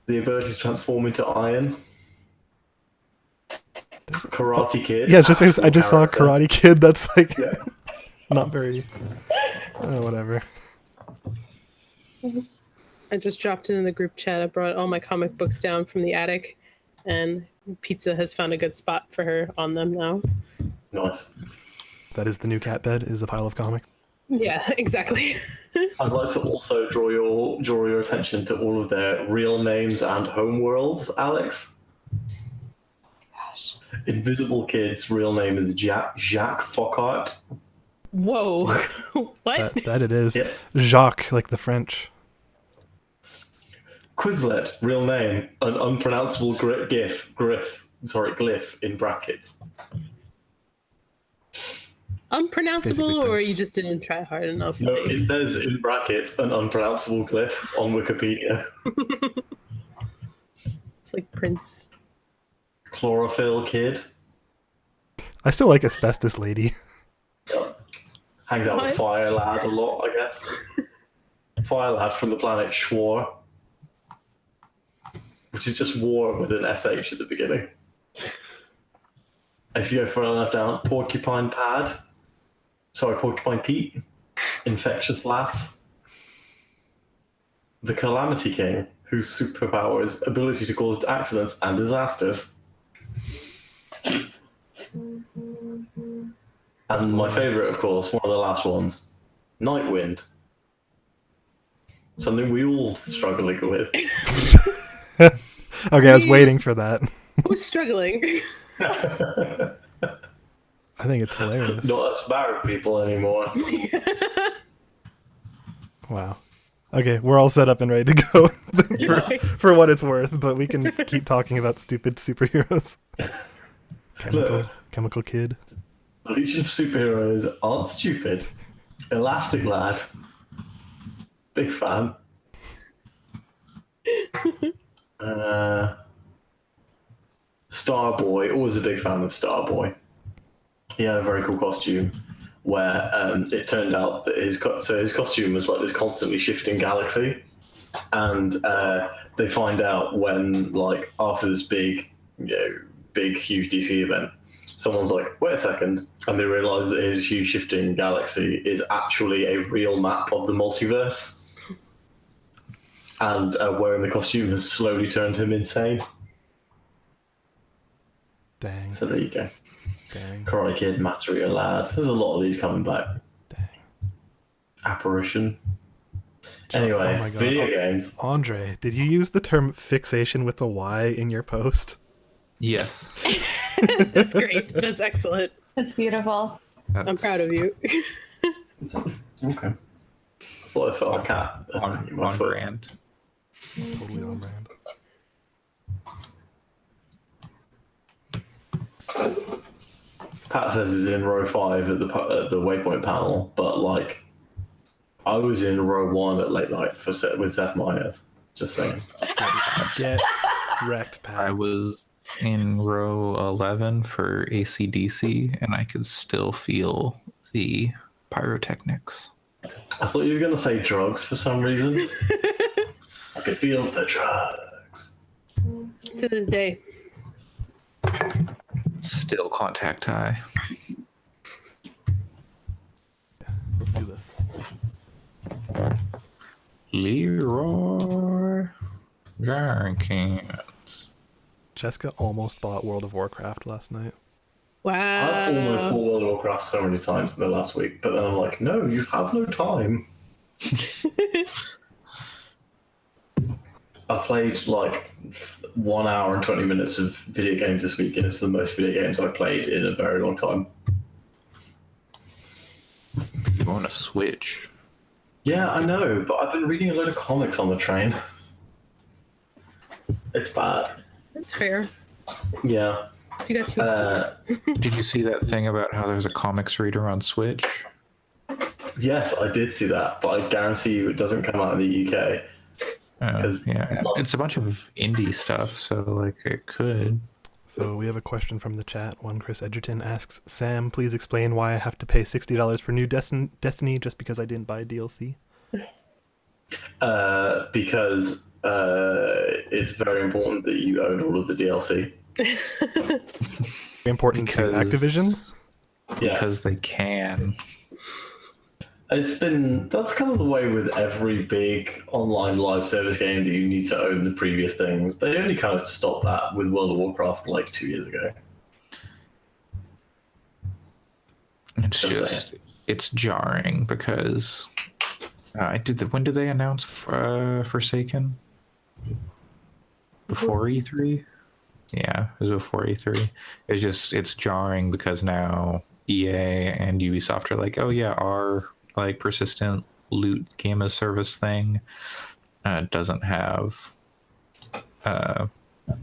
The ability to transform into iron. Karate Kid. Yeah, I just saw a Karate Kid. That's like Yeah. not very. Whatever. I just dropped it in the group chat. I brought all my comic books down from the attic, and Pizza has found a good spot for her on them now. Nice. That is the new cat bed. Is a pile of comics. Yeah, exactly. I'd like to also draw your attention to all of their real names and home worlds, Alex. Gosh. Invisible Kid's real name is Jacques Focart. Whoa. What? That it is. Yep. Jacques, like the French. Quizlet, real name, an unpronounceable glyph in brackets. Unpronounceable, or you just didn't try hard enough? No, it says in brackets an unpronounceable glyph on Wikipedia. It's like Prince. Chlorophyll Kid. I still like Asbestos Lady. Hangs out with Fire Lad a lot, I guess. Fire Lad from the planet Schwar. Which is just war with an SH at the beginning. If you go further enough down, Porcupine Pete. Infectious Lass. The Calamity King, whose superpower is ability to cause accidents and disasters. And my favourite, of course, one of the last ones, Nightwind. Something we all struggling with. Okay, I was waiting for that. Who's struggling? I think it's hilarious. Not us married people anymore. Wow. Okay, we're all set up and ready to go for what it's worth, but we can keep talking about stupid superheroes. Chemical Kid. The Legion of Superheroes aren't stupid. Elastic Lad. Big fan. Starboy. Always a big fan of Starboy. He had a very cool costume where it turned out that his costume was like this constantly shifting galaxy, and they find out when, like, after this big huge DC event, someone's like, wait a second, and they realize that his huge shifting galaxy is actually a real map of the multiverse, and wearing the costume has slowly turned him insane. Dang. So there you go. Dang. Karate Kid, Materia Lad. There's a lot of these coming back. Dang. Apparition. Anyway, oh my God. video games. Andre, did you use the term fixation with a Y in your post? Yes. That's great. That's excellent. That's beautiful. I'm proud of you. Okay. I thought I felt a cat. On brand. Totally on brand. Pat says he's in row 5 at the Waypoint panel, but like, I was in row 1 at late night with Seth Meyers. Just saying. Get wrecked, Pat. I was in row 11 for AC/DC, and I could still feel the pyrotechnics. I thought you were going to say drugs for some reason. I could feel the drugs. To this day. Still contact high. Let's do this. Leroy Jenkins. Jessica almost bought World of Warcraft last night. Wow. I've almost bought World of Warcraft so many times in the last week, but then I'm like, no, you have no time. I've played like 1 hour and 20 minutes of video games this week, and it's the most video games I've played in a very long time. You want to switch? Yeah, I know, but I've been reading a load of comics on the train. It's bad. That's fair. Yeah. You got two. Did you see that thing about how there's a comics reader on Switch? Yes, I did see that, but I guarantee you it doesn't come out in the UK. Yeah, it's a bunch of indie stuff, so like it could. So we have a question from the chat. One Chris Edgerton asks, Sam, please explain why I have to pay $60 for new Destiny just because I didn't buy DLC. Because it's very important that you own all of the DLC. Important to Activision. Because they can. That's kind of the way with every big online live service game that you need to own the previous things. They only kind of stopped that with World of Warcraft like 2 years ago. It's jarring because when did they announce Forsaken? Before E3? Yeah, it was before E3. It's jarring because now EA and Ubisoft are like, oh yeah, our like persistent loot game as service thing doesn't have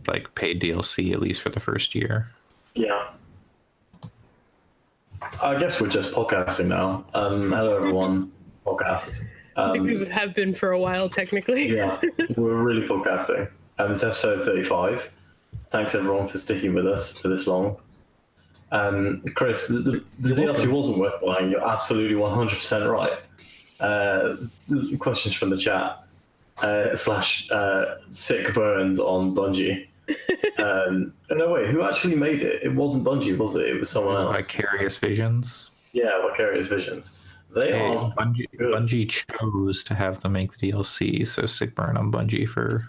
like paid DLC, at least for the first year. Yeah. I guess we're just podcasting now. Hello everyone, podcast. I think we have been for a while, technically. Yeah, we're really podcasting. It's episode 35. Thanks everyone for sticking with us for this long. Chris, the DLC wasn't worth buying. You're absolutely 100% right. Questions from the chat / sick burns on Bungie. No wait, who actually made it? It wasn't Bungie, was it? It was someone else. Vicarious Visions. Yeah, Vicarious Visions. Bungie chose to have them make the DLC, so sick burn on Bungie for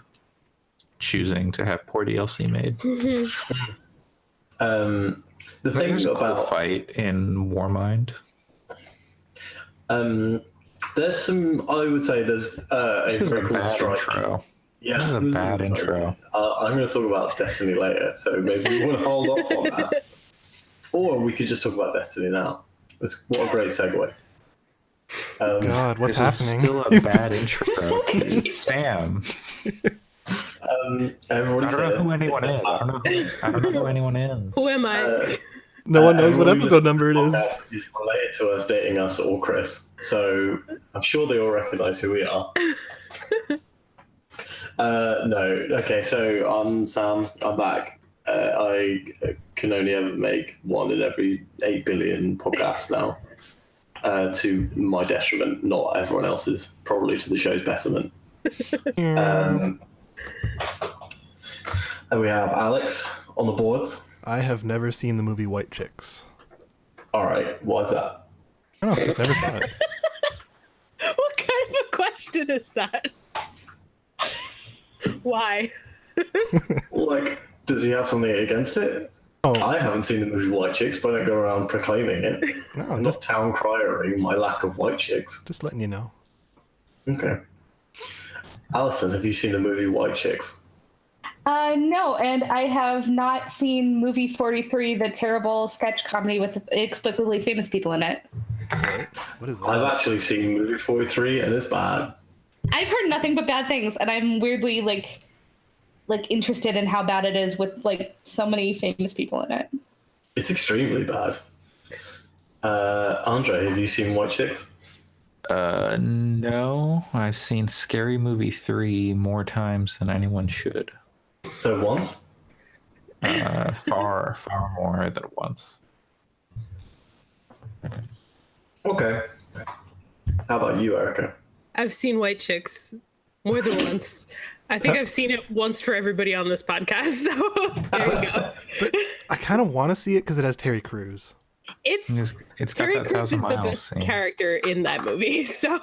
choosing to have poor DLC made. The thing about fight in Warmind. There's some. I would say there's a very cool strike. Intro. Yeah, this is a bad intro. I'm going to talk about Destiny later, so maybe we want to hold off on that, or we could just talk about Destiny now. What a great segue. God, what's happening? Still a bad intro. Sam. Everybody's I don't know who anyone is. I don't know who anyone is. Who am I? No one knows what episode number it is. Is related to us dating us or Chris, so I'm sure they all recognize who we are. No. Okay, so I'm Sam. I'm back. I can only ever make one in every 8 billion podcasts now, to my detriment, not everyone else's, probably to the show's betterment. And we have Alex on the boards. I have never seen the movie White Chicks. All right, why is that? I don't know, just never saw it. What kind of a question is that? Why? Like, does he have something against it? Oh. I haven't seen the movie White Chicks, but I don't go around proclaiming it. No, I'm just not town criering my lack of white chicks. letting you know. Okay. Alison, have you seen the movie White Chicks? No, and I have not seen movie 43, the terrible sketch comedy with inexplicably famous people in it. What is that? I've actually seen movie 43, and it's bad. I've heard nothing but bad things, and I'm weirdly like interested in how bad it is with like so many famous people in it. It's extremely bad. Andre, have you seen White Chicks? No. I've seen Scary Movie 3 more times than anyone should. So once? Far more than once. Okay. How about you, Erica? I've seen White Chicks more than once. I think I've seen it once for everybody on this podcast, so there you go. But I kind of want to see it because it has Terry Crews. It's Terry got that Crews is the 1,000 miles best scene. character in that movie, so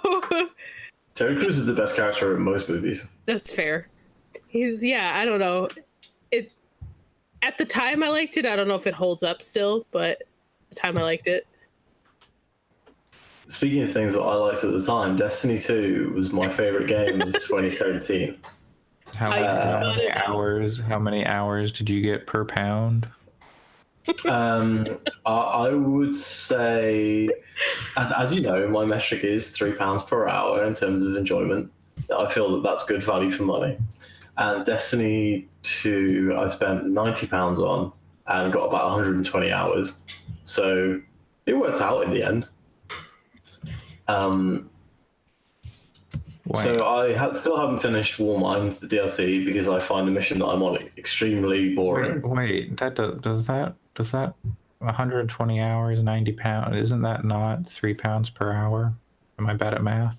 Terry Crews is the best character in most movies. that's fair. I don't know. At the time I liked it. I don't know if it holds up still, but at the time I liked it. Speaking of things that I liked at the time, Destiny 2 was my favorite game of 2017. How many hours did you get per pound? I would say, as you know, my metric is £3 per hour in terms of enjoyment. I feel that that's good value for money. And Destiny 2, I spent £90 on and got about 120 hours. So it worked out in the end. So I still haven't finished Warmind, the DLC, because I find the mission that I'm on extremely boring. Wait, does that 120 hours, £90? Isn't that not £3 per hour? Am I bad at math?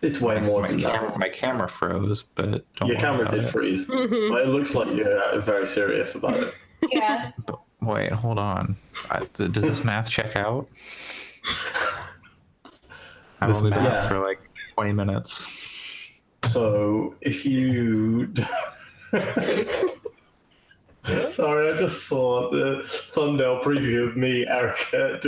It's way more than that. My camera froze, but don't Your worry camera about did it. freeze. Mhm. But it looks like you're very serious about it. Yeah. Wait, hold on. Does this math check out? I've This only been math? up for like 20 minutes. So if you... Sorry, I just saw the thumbnail preview of me, Erica, and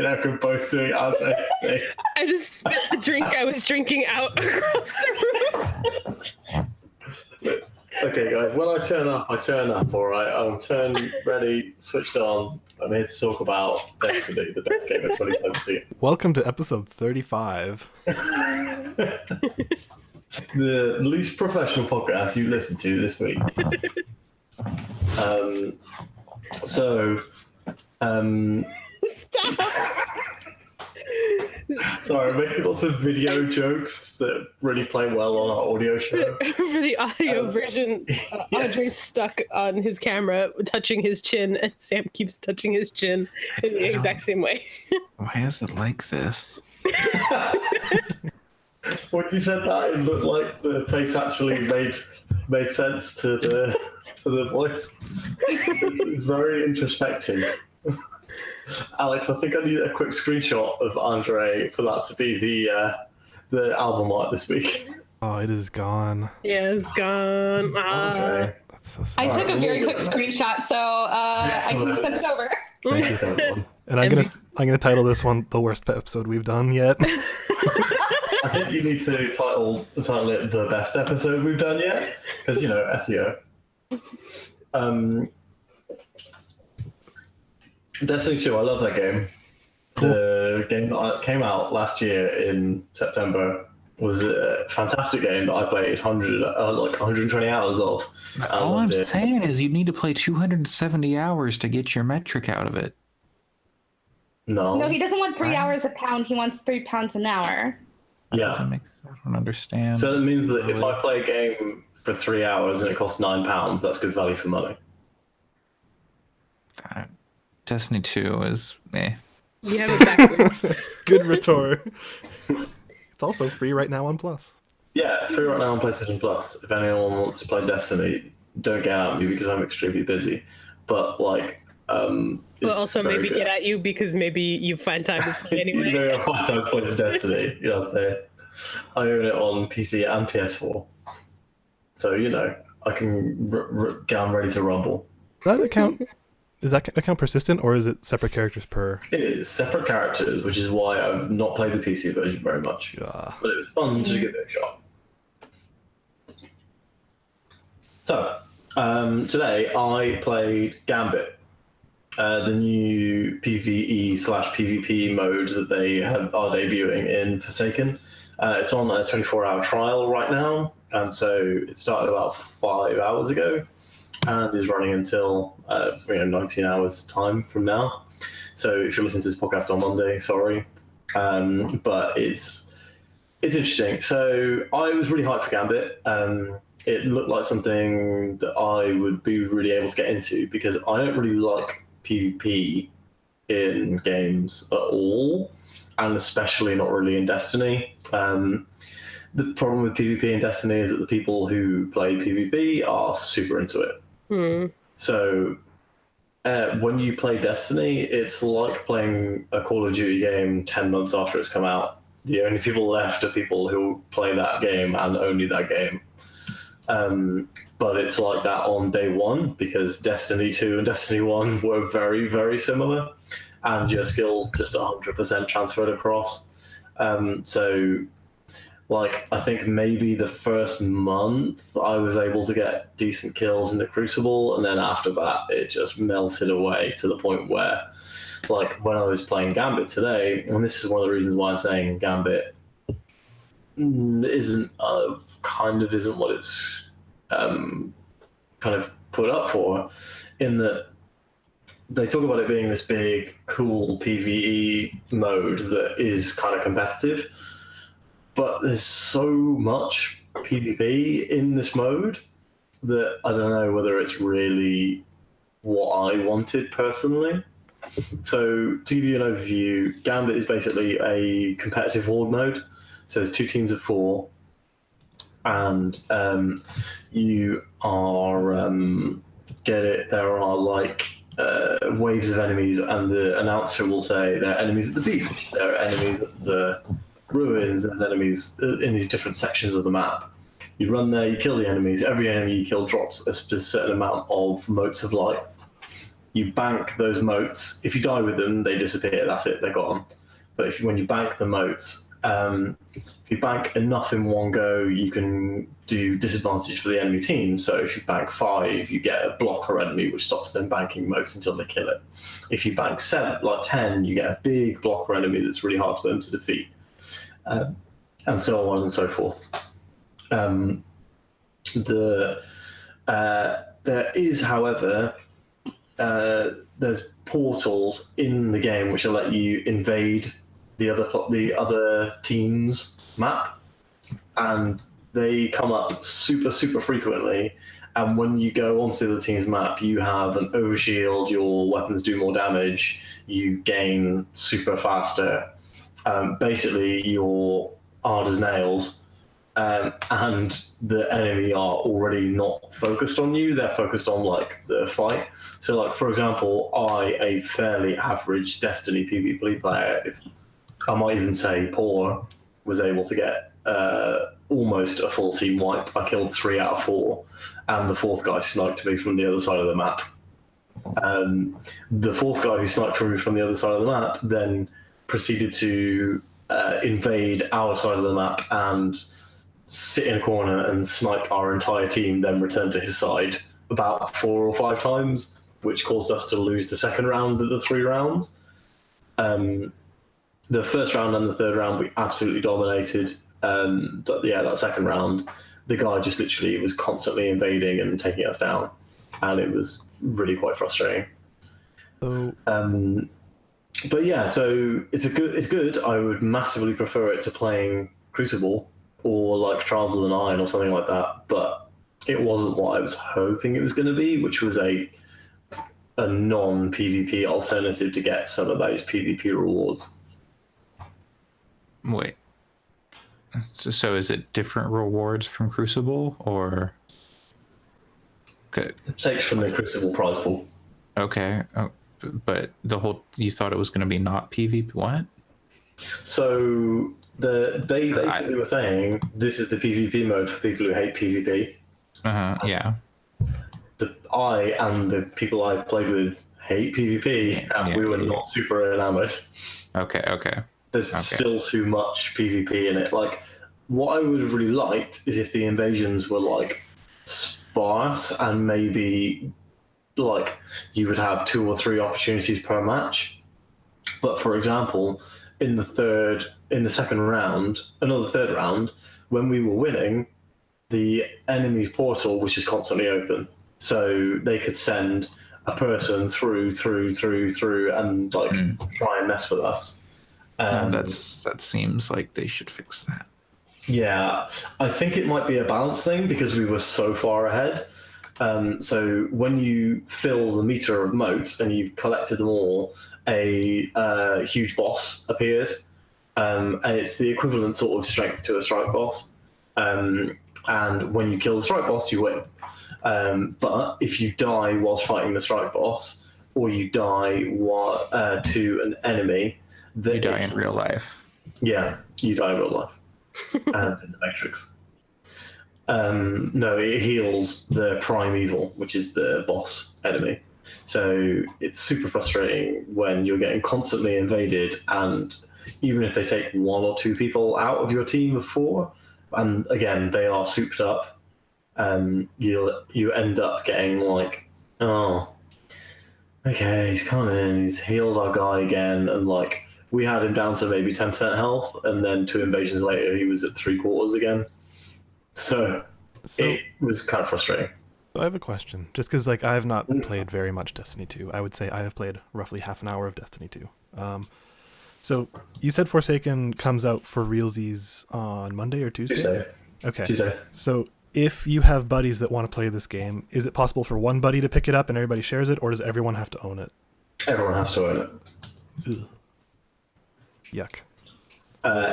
Erica both doing Andre's thing. I just spit the drink I was drinking out across the room. Okay, guys, when I turn up, alright? I'm turned, ready, switched on. I'm here to talk about Destiny, the best game of 2017. Welcome to episode 35. The least professional podcast you listened to this week. Stop. Sorry, I'm making lots of video jokes that really play well on our audio show. For the audio version, Andre's stuck on his camera, touching his chin, and Sam keeps touching his chin in the exact same way. Why is it like this? When you said that, it looked like the face actually made sense to the voice. It's very introspective. Alex, I think I need a quick screenshot of Andre for that to be the album art this week. Oh, it is gone. Yeah, it's gone. Okay. That's so sad. I took a Alright, very we'll quick do that. screenshot, so I can Excellent. send it over. Thank you, everyone. And I'm gonna title this one the worst episode we've done yet. I think you need to title it the best episode we've done yet, because SEO. Destiny 2, I love that game. Cool. The game that came out last year in September was a fantastic game that I played 120 hours of. I All I'm loved it. saying is you need to play 270 hours to get your metric out of it. No, he doesn't want 3 Right. hours a pound. He wants 3 pounds an hour. That Yeah. doesn't make sense. I don't understand. So that means that if I play a game for 3 hours and it costs £9, that's good value for money. Destiny 2 is You have it backwards. Good retort. It's also free right now on Plus. Yeah, free right now on PlayStation Plus. If anyone wants to play Destiny, don't get at me because I'm extremely busy. But But also maybe get at you because maybe you find time to play anyway. Maybe I'll find time to play some Destiny. You know what I'm saying? I own it on PC and PS4, so I can get on ready to rumble. Is that account persistent or is it separate characters per? It is separate characters, which is why I've not played the PC version very much. Yeah. But it was fun to give it a shot. So, today I played Gambit, the new PvE/PvP mode that they are debuting in Forsaken. It's on a 24-hour trial right now, and so it started about 5 hours ago, and is running until 19 hours time from now. So if you're listening to this podcast on Monday, sorry, but it's interesting. So I was really hyped for Gambit. It looked like something that I would be really able to get into because I don't really like PvP in games at all, and especially not really in Destiny. The problem with PvP in Destiny is that the people who play PvP are super into it. So when you play Destiny, it's like playing a Call of Duty game 10 months after it's come out. The only people left are people who play that game and only that game. But it's like that on day one because Destiny 2 and Destiny 1 were very, very similar, and your skills just 100% transferred across. I think maybe the first month I was able to get decent kills in the Crucible, and then after that it just melted away to the point where, when I was playing Gambit today, and this is one of the reasons why I'm saying Gambit isn't what it's kind of put up for, in that they talk about it being this big, cool PvE mode that is kind of competitive. But there's so much PvP in this mode that I don't know whether it's really what I wanted personally. So to give you an overview, Gambit is basically a competitive horde mode. So there's 2 teams of 4, and you are there are like waves of enemies, and the announcer will say there are enemies at the beach, there are enemies at the ruins, there's enemies in these different sections of the map. You run there, you kill the enemies. Every enemy you kill drops a certain amount of motes of light. You bank those motes. If you die with them, they disappear. That's it. They're gone. But when you bank the motes, if you bank enough in one go, you can do disadvantage for the enemy team. So if you bank 5, you get a blocker enemy, which stops them banking motes until they kill it. If you bank 7, like 10, you get a big blocker enemy that's really hard for them to defeat, and so on and so forth. There is, however, there's portals in the game which will let you invade the other team's map, and they come up super frequently. And when you go onto the team's map, you have an overshield, your weapons do more damage, you gain super faster. Basically, you're hard as nails. And the enemy are already not focused on you, they're focused on like the fight. So like, for example, a fairly average Destiny PvP player, if I might even say poor, was able to get almost a full team wipe. I killed 3 out of 4, and the 4th guy sniped me from the other side of the map. The 4th guy who sniped from me from the other side of the map then proceeded to invade our side of the map and sit in a corner and snipe our entire team, then return to his side about 4 or 5 times, which caused us to lose the second round of the 3 rounds. The first round and the third round we absolutely dominated, but yeah, that second round, the guy just literally was constantly invading and taking us down, and it was really quite frustrating. So, but yeah, so it's good. I would massively prefer it to playing Crucible or like Trials of the Nine or something like that, but it wasn't what I was hoping it was going to be, which was a non-PvP alternative to get some of those PvP rewards. Wait. So is it different rewards from Crucible, or? Takes from the Crucible prize pool. Okay. Oh, but you thought it was going to be not PvP? What? So they basically were saying this is the PvP mode for people who hate PvP. Yeah. I and the people I played with hate PvP, and we were not super enamored. Okay. There's still too much PvP in it. Like, what I would have really liked is if the invasions were like sparse, and maybe like you would have 2 or 3 opportunities per match. But for example, in the second round, another third round, when we were winning, the enemy's portal was just constantly open, so they could send a person through, and like try and mess with us. That seems like they should fix that. Yeah, I think it might be a balance thing because we were so far ahead. So when you fill the meter of motes and you've collected them all, a huge boss appears, and it's the equivalent sort of strength to a strike boss. And when you kill the strike boss, you win. But if you die whilst fighting the strike boss, or you die to an enemy, you die in real life. Yeah, you die in real life. And in the Matrix. No, it heals the primeval, which is the boss enemy. So it's super frustrating when you're getting constantly invaded, and even if they take 1 or 2 people out of your team of 4, and again they are souped up, you end up getting like, oh, okay, he's coming, he's healed our guy again, and like we had him down to maybe 10% health, and then 2 invasions later he was at 3/4 again. So it was kind of frustrating. So I have a question, just because like I have not played very much Destiny 2. I would say I have played roughly half an hour of Destiny 2. So you said Forsaken comes out for realsies on Monday or Tuesday? Tuesday. Okay. Tuesday. So if you have buddies that want to play this game, is it possible for one buddy to pick it up and everybody shares it, or does everyone have to own it? Everyone has to own it. Ugh. Yuck.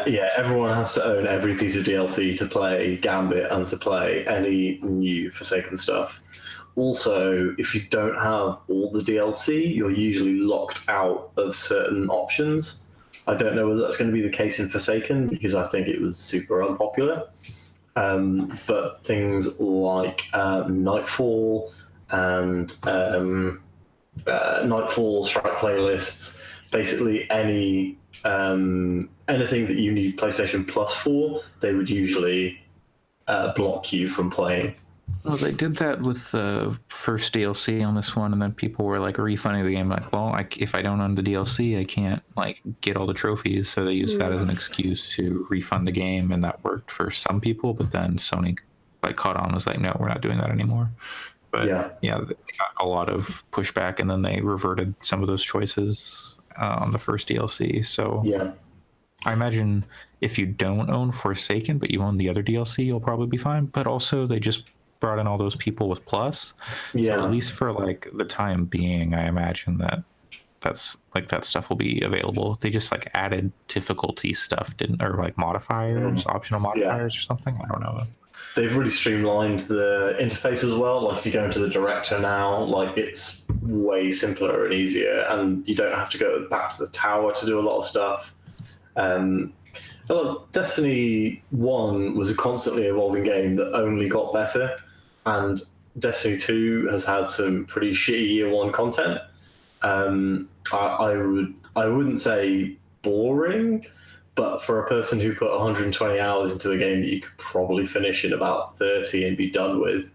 Yeah, everyone has to own every piece of DLC to play Gambit and to play any new Forsaken stuff. Also, if you don't have all the DLC, you're usually locked out of certain options. I don't know whether that's going to be the case in Forsaken because I think it was super unpopular. But things like Nightfall and Nightfall Strike playlists, basically anything that you need PlayStation Plus for, they would usually block you from playing. Well, they did that with the first DLC on this one, and then people were like refunding the game. Like, well, if I don't own the DLC, I can't like get all the trophies. So they used that as an excuse to refund the game, and that worked for some people. But then Sony like caught on, and was like, no, we're not doing that anymore. But yeah, they got a lot of pushback, and then they reverted some of those choices on the first DLC. So yeah, I imagine if you don't own Forsaken, but you own the other DLC, you'll probably be fine. But also, they just brought in all those people with Plus. yeah. So at least for like the time being, I imagine that's like that stuff will be available. They just like added difficulty stuff, didn't, or like modifiers, optional modifiers or something. I don't know. They've really streamlined the interface as well. Like if you go into the director now, like it's way simpler and easier, and you don't have to go back to the tower to do a lot of stuff. Destiny 1 was a constantly evolving game that only got better, and Destiny 2 has had some pretty shitty year one content. I wouldn't say boring, but for a person who put 120 hours into a game that you could probably finish in about 30 and be done with,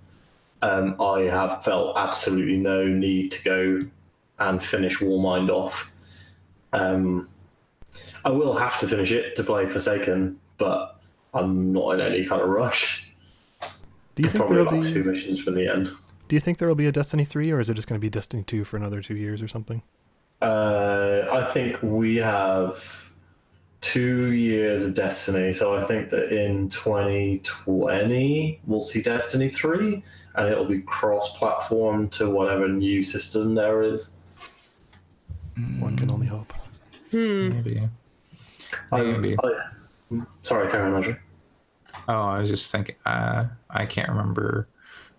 I have felt absolutely no need to go and finish Warmind off. I will have to finish it to play Forsaken, but I'm not in any kind of rush. Do you think Probably there'll about be 2 missions from the end. Do you think there will be a Destiny 3, or is it just going to be Destiny 2 for another 2 years or something? I think we have 2 years of Destiny, so I think that in 2020 we'll see Destiny 3, and it'll be cross-platform to whatever new system there is. One can only hope. Maybe. Sorry, Karen, Andrew. Oh, I was just thinking. I can't remember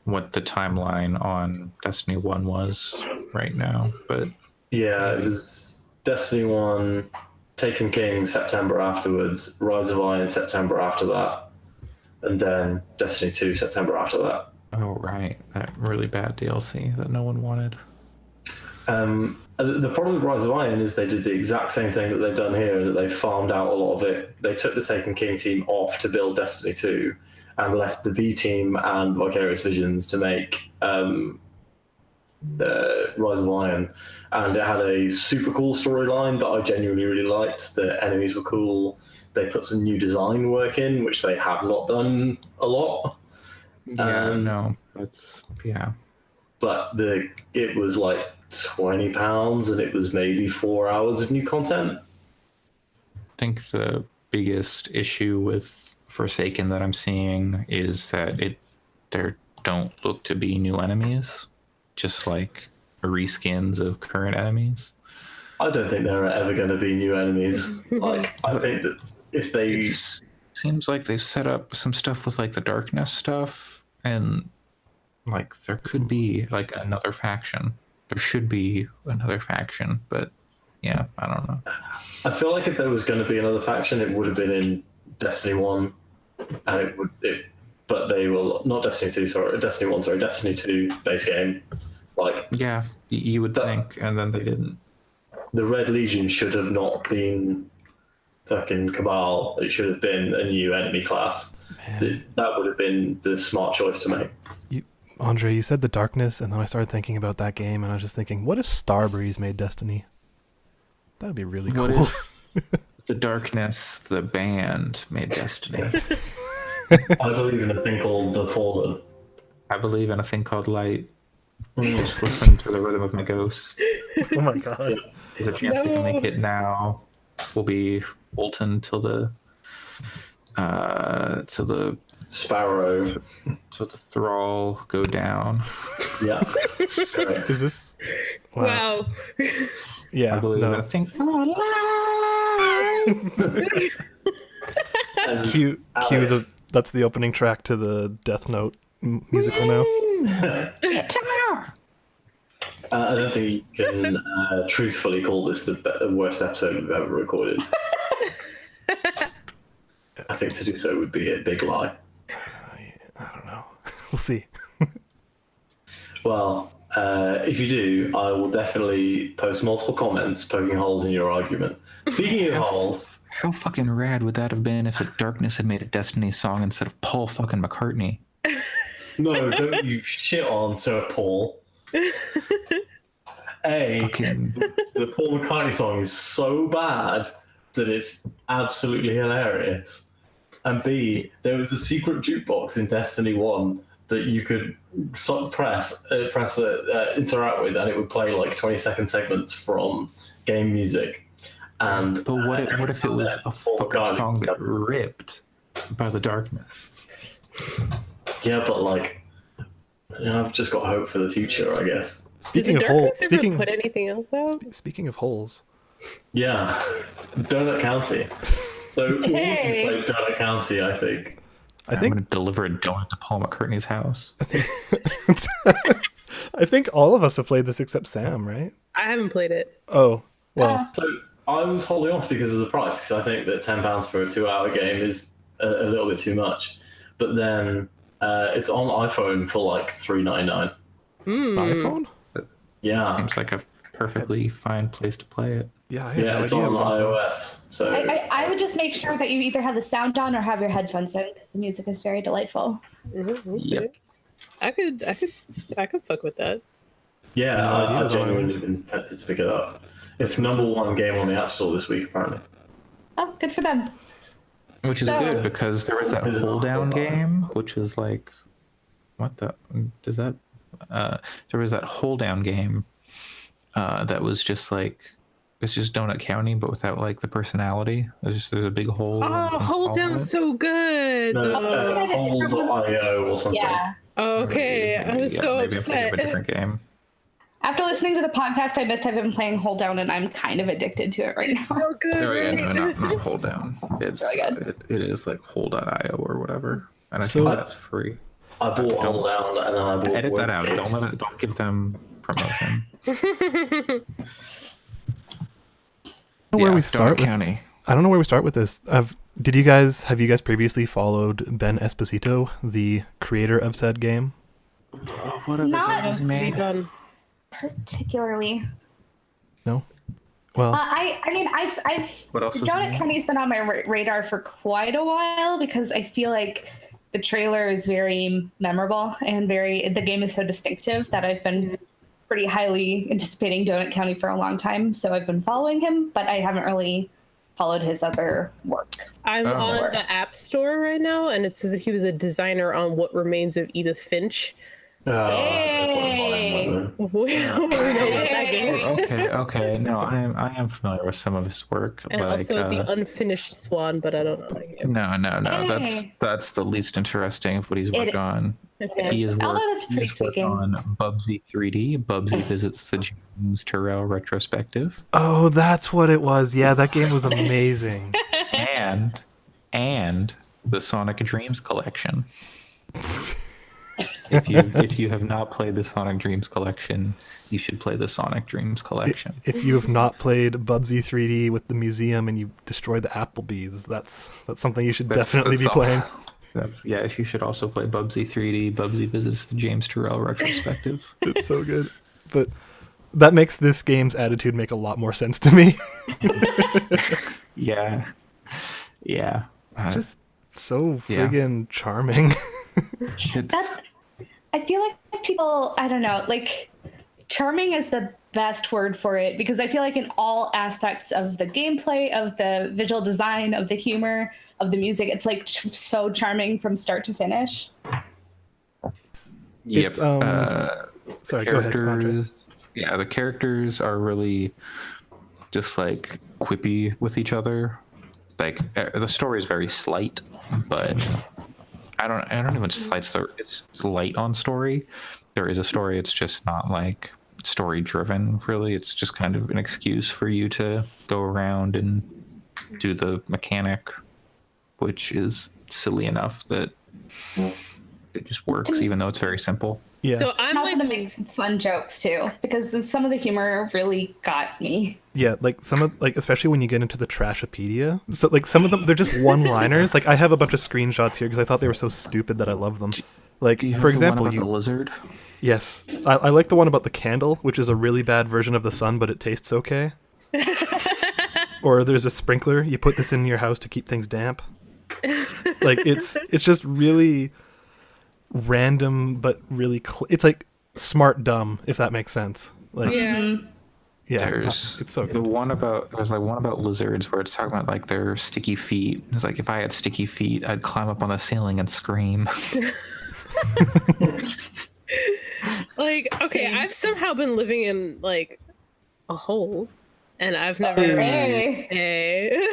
what the timeline on Destiny 1 was right now, but yeah, it was Destiny 1, Taken King September afterwards, Rise of Iron September after that, and then Destiny 2 September after that. Oh, right. That really bad DLC that no one wanted. The problem with Rise of Iron is they did the exact same thing that they've done here, that they farmed out a lot of it. They took the Taken King team off to build Destiny 2 and left the B team and Vicarious Visions to make the Rise of Iron. And it had a super cool storyline that I genuinely really liked. The enemies were cool. They put some new design work in, which they have not done a lot. No, that's, yeah. But it was like £20 and it was maybe 4 hours of new content. I think the biggest issue with Forsaken that I'm seeing is that there don't look to be new enemies, just like reskins of current enemies. I don't think there are ever going to be new enemies. Like, I think that if they... It seems like they've set up some stuff with like the darkness stuff, and like there could be like another faction. There should be another faction, but yeah, I don't know. I feel like if there was going to be another faction, it would have been in Destiny 1, and but they will not Destiny 2, sorry, Destiny 1, sorry, Destiny 2 base game. Like, yeah, you would think, and then they didn't. The Red Legion should have not been fucking Cabal. It should have been a new enemy class. That would have been the smart choice to make. Andre, you said the darkness, and then I started thinking about that game, and I was just thinking, what if Starbreeze made Destiny? That would be really cool. What if the darkness, the band, made Destiny? I believe in a thing called The Fallen. I believe in a thing called Light. Just listen to the rhythm of my ghost. Oh my god. There's a chance we can make it now. We'll be Bolton till the Sparrow. So the Thrall go down. Yeah. Is this... Wow. Yeah, I believe in a thing called Light. And Cue Alex, the. That's the opening track to the Death Note musical now. I don't think you can truthfully call this the worst episode we've ever recorded. I think to do so would be a big lie. I don't know. We'll see. Well, if you do, I will definitely post multiple comments poking holes in your argument. Speaking of holes, How fucking rad would that have been if the Darkness had made a Destiny song instead of Paul fucking McCartney? no, don't you shit on Sir Paul. Fucking The Paul McCartney song is so bad that it's absolutely hilarious. And B, there was a secret jukebox in Destiny 1 that you could interact with, and it would play like 20-second segments from game music. And But what if it was a fucking song that ripped by the Darkness? Yeah, but like, I've just got hope for the future, I guess. Speaking Did of the holes, Darkness ever put anything else out? speaking of holes, Yeah, Donut County. So Hey. we played Donut County, I think. I I'm think gonna deliver a donut to Paul McCartney's house. I think all of us have played this except Sam, right? I haven't played it. Oh, well, So I was holding off because of the price, because I think that £10 for a 2-hour game is a little bit too much. But then it's on iPhone for like $3.99. iPhone? Yeah, Seems like a perfectly fine place to play it. Yeah, I had no it's idea. on it was on phones. iOS. So I would just make sure that you either have the sound on or have your headphones in, because the music is very delightful. Okay. Yep. I could fuck with that. yeah, No idea I it was on genuinely iOS. been tempted to pick it up. It's #1 game on the App Store this week, apparently. Oh, good for them. Which is So- good because there was that Is it hold down on? game, which is like, what the does that? There was that hold down game that was just like, it's just Donut County, but without like the personality. There's a big hole. and Oh, things hold fall down in it. so good. No, The- Hold.io or something. Yeah. okay, I was so maybe I'm thinking of a upset. different game. After listening to the podcast, I must have been playing Hold Down, and I'm kind of addicted to it right now. So good. Oh yeah, right? no, not hold down. It's really good. It is like hold.io or whatever, and I So- think that's free. I bought Hold Down and then I bought Edit that out. Wordscapes. Don't give them promotion. I don't know where we Donut start with, County. I don't know where we start with this. Have you guys previously followed Ben Esposito, the creator of said game? What other Not- games he made? Done. Particularly. No. Well, I mean, I've What else was Donut he County's been on my radar for quite a while because I feel like the trailer is very memorable and the game is so distinctive that I've been pretty highly anticipating Donut County for a long time. So I've been following him, but I haven't really followed his other work. I'm Oh. on the App Store right now, and it says that he was a designer on What Remains of Edith Finch. Hey. We don't know about that game. Okay. No, I am familiar with some of his work. And like, also the Unfinished Swan, but I don't know that game. no. Hey. That's the least interesting of what he's worked It- on. Okay. He has Although worked, that's pretty he's worked speaking. on Bubsy 3D. Bubsy visits the James Turrell retrospective, oh, that's what it was. Yeah, that game was amazing. and the Sonic Dreams collection. If you have not played the Sonic Dreams collection, you should play the Sonic Dreams collection. If you have not played Bubsy 3D with the museum and you destroyed the Applebee's, that's something you should definitely be That's playing. You should also play Bubsy 3D. Bubsy visits the James Turrell retrospective. It's so good. But that makes this game's attitude make a lot more sense to me. Yeah. Just so Yeah. friggin' charming. It's, I feel like people, I don't know, like charming is the best word for it because I feel like in all aspects of the gameplay, of the visual design, of the humor, of the music, it's like so charming from start to finish. yep. It's, sorry, go ahead, Andre. Yeah, the characters are really just like quippy with each other. Like the story is very slight, but I don't even slight story. It's light on story. There is a story. It's just not like story driven. Really, it's just kind of an excuse for you to go around and do the mechanic which is silly enough that it just works, even though it's very simple. Yeah. So I'm And also like, to make some fun jokes too, because some of the humor really got me. Yeah, like some of like especially when you get into the Trashopedia. So like some of them they're just one-liners. Like I have a bunch of screenshots here because I thought they were so stupid that I love them. Like Do you have for the one example, about the lizard? yes, I like the one about the candle, which is a really bad version of the sun, but it tastes okay. Or there's a sprinkler. You put this in your house to keep things damp. Like it's just really random, but really it's like smart dumb, if that makes sense. Like yeah. yeah, There's it's so the good. one about there's like one about lizards where it's talking about like their sticky feet. It's like if I had sticky feet, I'd climb up on the ceiling and scream. Like, okay, Same. I've somehow been living in like a hole, and I've never. Hey.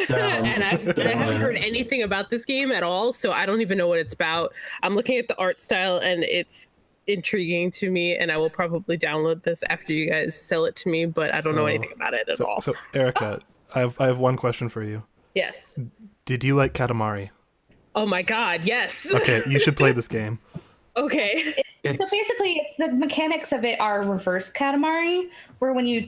And I haven't heard anything about this game at all, so I don't even know what it's about. I'm looking at the art style, and it's intriguing to me, and I will probably download this after you guys sell it to me, but I don't know anything about it at all. So Erica, I have one question for you. Yes. Did you like Katamari? Oh my god, yes. Okay, you should play this game. Okay. So basically, it's the mechanics of it are reverse Katamari, where when you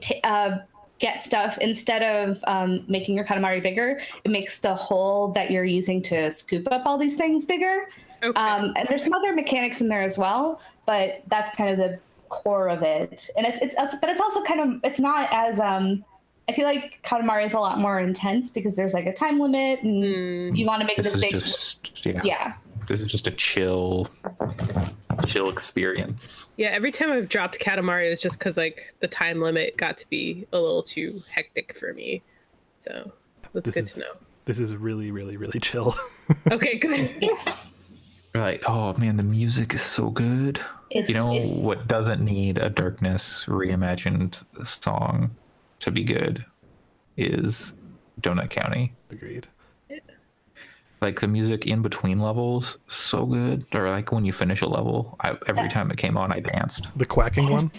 get stuff, instead of making your Katamari bigger, it makes the hole that you're using to scoop up all these things bigger. Okay. And there's some other mechanics in there as well, but that's kind of the core of it. And but it's also kind of, it's not as I feel like Katamari is a lot more intense because there's like a time limit and you want to make This this is big. just Yeah. This is just a chill experience. Yeah, every time I've dropped Katamari, it was just because like the time limit got to be a little too hectic for me. So that's good to know. This is really, really, really chill. Okay, good. Yes. Like, oh man, the music is so good. It's, You know it's, what doesn't need a Darkness reimagined song to be good is Donut County. Agreed. Like the music in between levels, so good. Or like when you finish a level, every time it came on, I danced. The quacking one?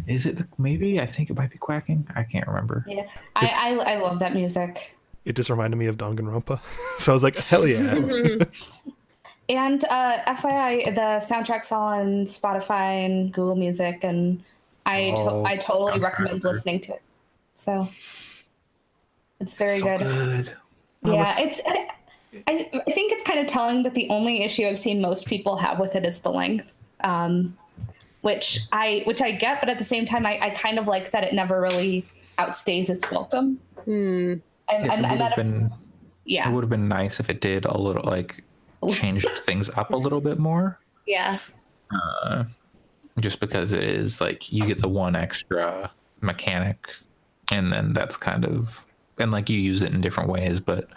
Is it maybe? I think it might be quacking. I can't remember. Yeah. I love that music. It just reminded me of Danganronpa. So I was like, hell yeah. And FYI, the soundtrack's all on Spotify and Google Music, and I totally sounds recommend good. listening to it. So it's very So good. good. Yeah, I think it's kind of telling that the only issue I've seen most people have with it is the length, which I get, but at the same time, I kind of like that it never really outstays its welcome. It would have been nice if it did a little like changed things up a little bit more. Yeah. Just because it is like you get the one extra mechanic, and then that's kind of, and like you use it in different ways, but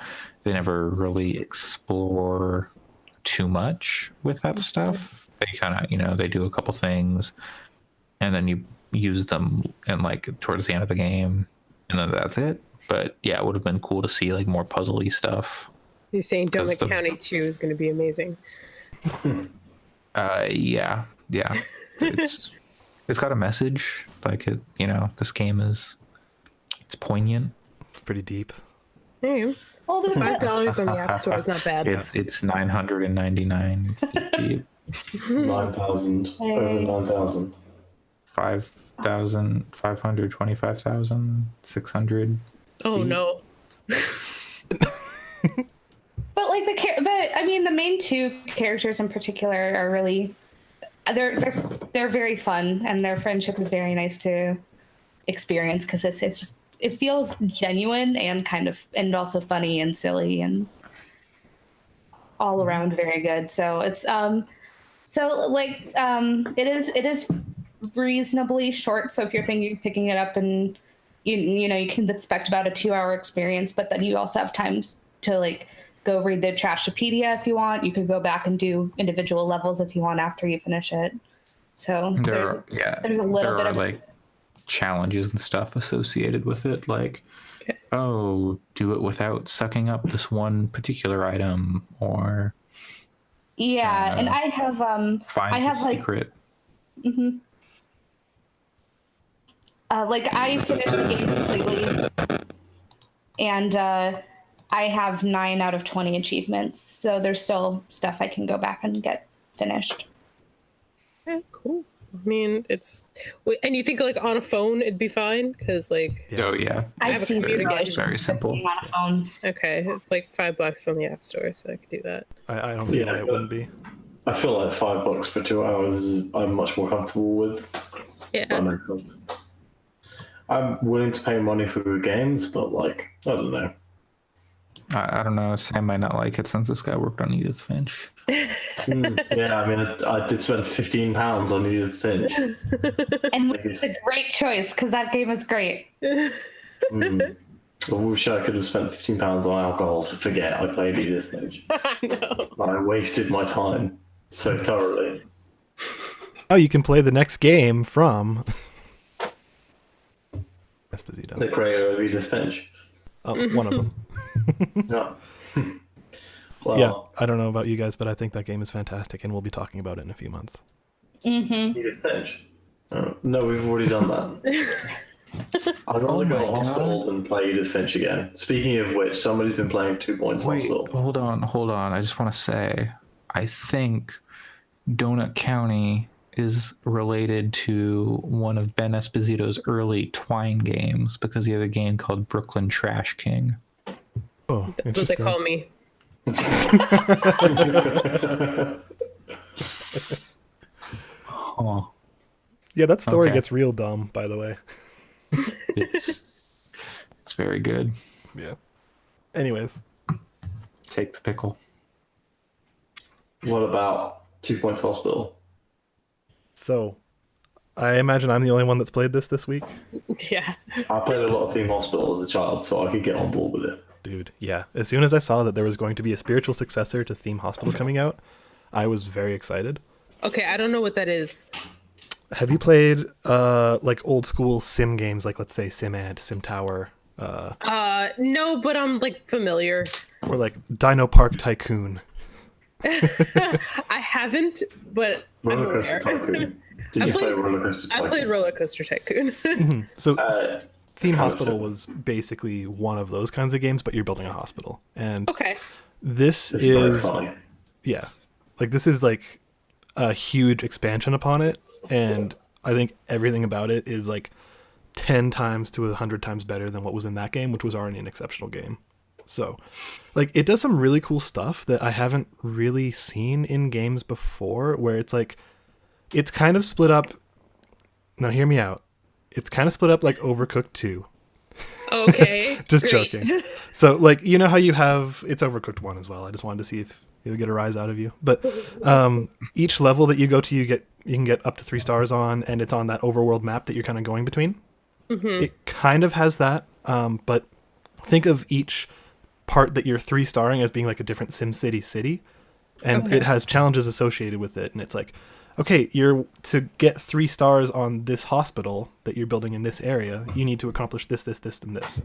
they never really explore too much with that stuff. They kind of, they do a couple things, and then you use them and like towards the end of the game, and then that's it. But yeah, it would have been cool to see like more puzzly stuff. You're saying Donut 'Cause the- County 2 is going to be amazing. Yeah. It's got a message. Like it, this game it's poignant. It's pretty deep. Hey, Well, $5 on the App Store is not bad. It's 999 feet deep. 9,000. Over 9,000. 5,525,600. Oh no. But like but I mean, the main two characters in particular are really they're very fun, and their friendship is very nice to experience because it's just it feels genuine and and also funny and silly and all around very good. So it's it is reasonably short. So if you're thinking of picking it up, and you can expect about a 2-hour experience, but then you also have time to like go read the Trashopedia if you want. You could go back and do individual levels if you want after you finish it. So there's a little bit of like challenges and stuff associated with it, like do it without sucking up this one particular item, or and I have find I have the secret. Like I finished the game completely, and I have 9 out of 20 achievements, so there's still stuff I can go back and get finished. Yeah, cool. I mean, and you think like on a phone it'd be fine? Because like, Oh yeah, I I'd have a see computer some game. issues Very with simple. being on a phone. okay, it's like $5 on the App Store, so I could do that. I don't see why it wouldn't be. I feel like $5 for 2 hours I'm much more comfortable with. Yeah. If that makes sense. I'm willing to pay money for good games, but like, I don't know. I don't know. Sam might not like it since this guy worked on Edith Finch. Yeah, I mean, I did spend £15 on Edith Finch. And it's a great choice because that game is great. I wish I could have spent £15 on alcohol to forget I played Edith Finch. I know. I wasted my time so thoroughly. Oh, you can play the next game from Esposito. The creator of Edith Finch. Oh, one of them. No. Well, Yeah, I don't know about you guys, but I think that game is fantastic, and we'll be talking about it in a few months. Edith Finch. No, we've already done that. I'd rather go to hospital than play Edith Finch again. Speaking of which, somebody's been playing 2 Points Wait, Hospital. hold on. I just want to say, I think Donut County is related to one of Ben Esposito's early Twine games because he had a game called Brooklyn Trash King. Oh, That's what they interesting. call me. Oh, Yeah, that story Okay. gets real dumb, by the way. it's very good. Yeah. Anyways, Take the pickle. What about 2 Points Hospital? so I imagine I'm the only one that's played this week. Yeah. I played a lot of Theme Hospital as a child, so I could get on board with it. Dude, yeah. As soon as I saw that there was going to be a spiritual successor to Theme Hospital coming out, I was very excited. Okay, I don't know what that is. Have you played like old school sim games, like let's say SimAd, Sim Tower, No, but I'm like familiar. or like Dino Park Tycoon? I haven't, but I'm Roller aware. Coaster Tycoon. Did you play Roller Coaster I Tycoon? played Roller Coaster Tycoon. So Theme kind of Hospital similar. was basically one of those kinds of games, but you're building a hospital. And Okay. this It's very is funny. yeah, like this is like a huge expansion upon it, and I think everything about it is like 10 times to 100 times better than what was in that game, which was already an exceptional game. So like it does some really cool stuff that I haven't really seen in games before, where it's like it's kind of split up. Now hear me out. It's kind of split up like Overcooked 2. Okay. Just great. joking. So like you know how you have it's Overcooked 1 as well. I just wanted to see if it would get a rise out of you. But each level that you go to, you can get up to 3 stars on, and it's on that overworld map that you're kind of going between. It kind of has that, but think of each part that you're 3-starring as being like a different SimCity city, and it has challenges associated with it. And it's like, okay, you're to get 3 stars on this hospital that you're building in this area, you need to accomplish this, and this.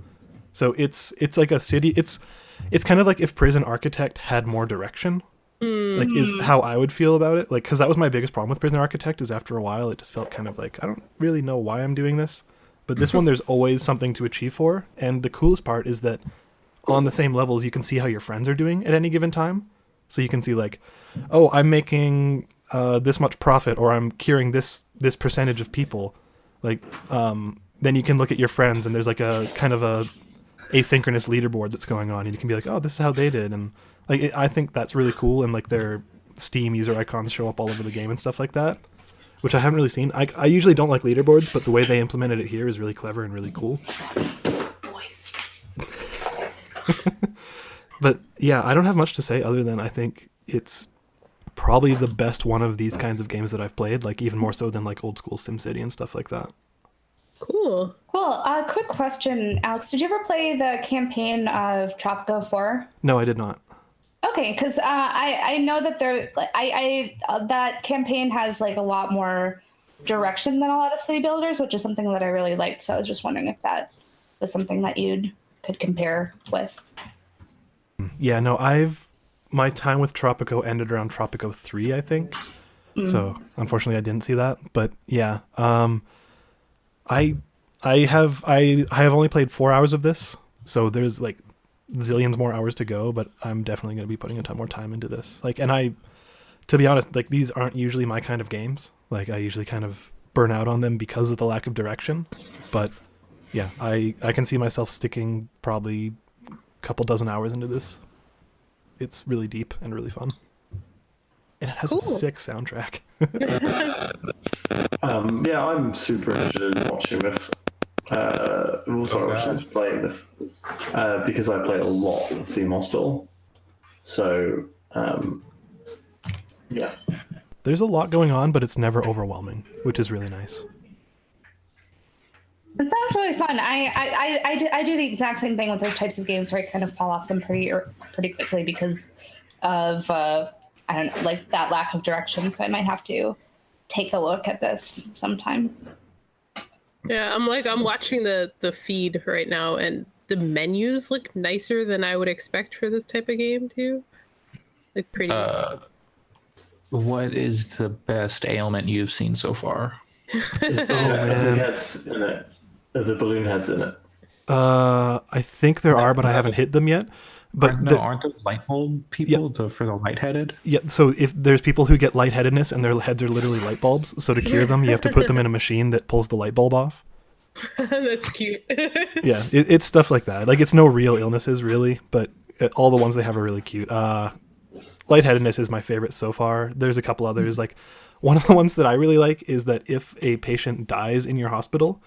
So it's like a city. It's kind of like if Prison Architect had more direction. Like is how I would feel about it. Like because that was my biggest problem with Prison Architect is after a while it just felt kind of like I don't really know why I'm doing this. But this one there's always something to achieve for, and the coolest part is that on the same levels you can see how your friends are doing at any given time. So you can see like, oh, I'm making this much profit, or I'm curing this percentage of people. Like then you can look at your friends, and there's like a kind of a asynchronous leaderboard that's going on, and you can be like, oh, this is how they did. And like I think that's really cool, and like their Steam user icons show up all over the game and stuff like that, which I haven't really seen. I usually don't like leaderboards, but the way they implemented it here is really clever and really cool. Boys. But yeah, I don't have much to say other than I think it's probably the best one of these kinds of games that I've played, like even more so than like old school SimCity and stuff like that. Cool. Cool. Quick question, Alex. Did you ever play the campaign of Tropico 4? No, I did not. Okay, because I know that that campaign has like a lot more direction than a lot of city builders, which is something that I really liked. So I was just wondering if that was something that you could compare with. Yeah, no, my time with Tropico ended around Tropico 3, I think. So unfortunately I didn't see that. But yeah, I have only played 4 hours of this, so there's like zillions more hours to go, but I'm definitely going to be putting a ton more time into this. Like, and to be honest, like these aren't usually my kind of games. Like I usually kind of burn out on them because of the lack of direction. But yeah, I can see myself sticking probably a couple dozen hours into this. It's really deep and really fun. And it has a sick soundtrack. Yeah, I'm super interested in watching this. Also, playing this because I played a lot of Theme Hospital. So, yeah. There's a lot going on, but it's never overwhelming, which is really nice. It sounds really fun. I do the exact same thing with those types of games where I kind of fall off them pretty quickly because of I don't know, like that lack of direction. So I might have to take a look at this sometime. Yeah, I'm watching the feed right now, and the menus look nicer than I would expect for this type of game too. Like pretty. What is the best ailment you've seen so far? Man. Heads in it. The balloon heads in it. I think there are, but I haven't hit them yet. But aren't those light bulb people for the lightheaded? Yeah, so if there's people who get lightheadedness and their heads are literally light bulbs, so to cure them, you have to put them in a machine that pulls the light bulb off. That's cute. Yeah, it's stuff like that. Like, it's no real illnesses, really, but all the ones they have are really cute. Lightheadedness is my favorite so far. There's a couple others. Like, one of the ones that I really like is that if a patient dies in your hospital,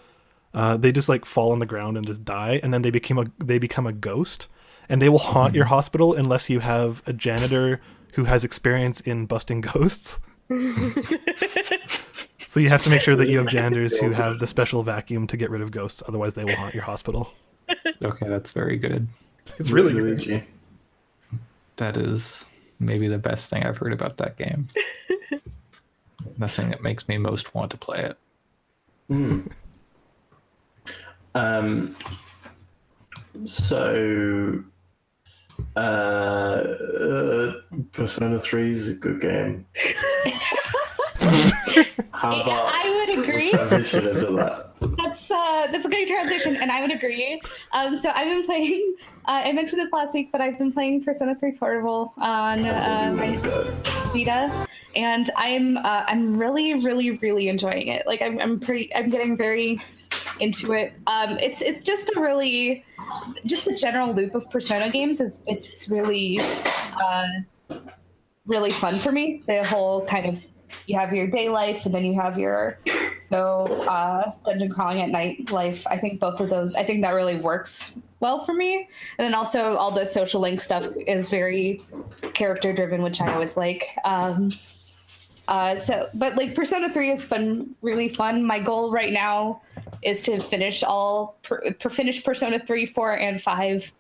they just, like, fall on the ground and just die, and then they become a ghost. And they will haunt your hospital unless you have a janitor who has experience in busting ghosts. So you have to make sure that you have janitors who have the special vacuum to get rid of ghosts. Otherwise, they will haunt your hospital. Okay, that's very good. It's really good. That is maybe the best thing I've heard about that game. The thing that makes me most want to play it. So, Persona 3 is a good game. How about I would agree. transition into that? That's a good transition, and I would agree. So I've been playing. I mentioned this last week, but I've been playing Persona 3 Portable on my Vita, and I'm really, really, really enjoying it. Like I'm getting very into it. It's just the general loop of Persona games is really really fun for me. The whole kind of, you have your day life and then you have your dungeon crawling at night life. I think both of those, I think that really works well for me. And then also all the social link stuff is very character driven, which I always like. But like Persona 3 has been really fun. My goal right now is to finish finish Persona 3, 4, and 5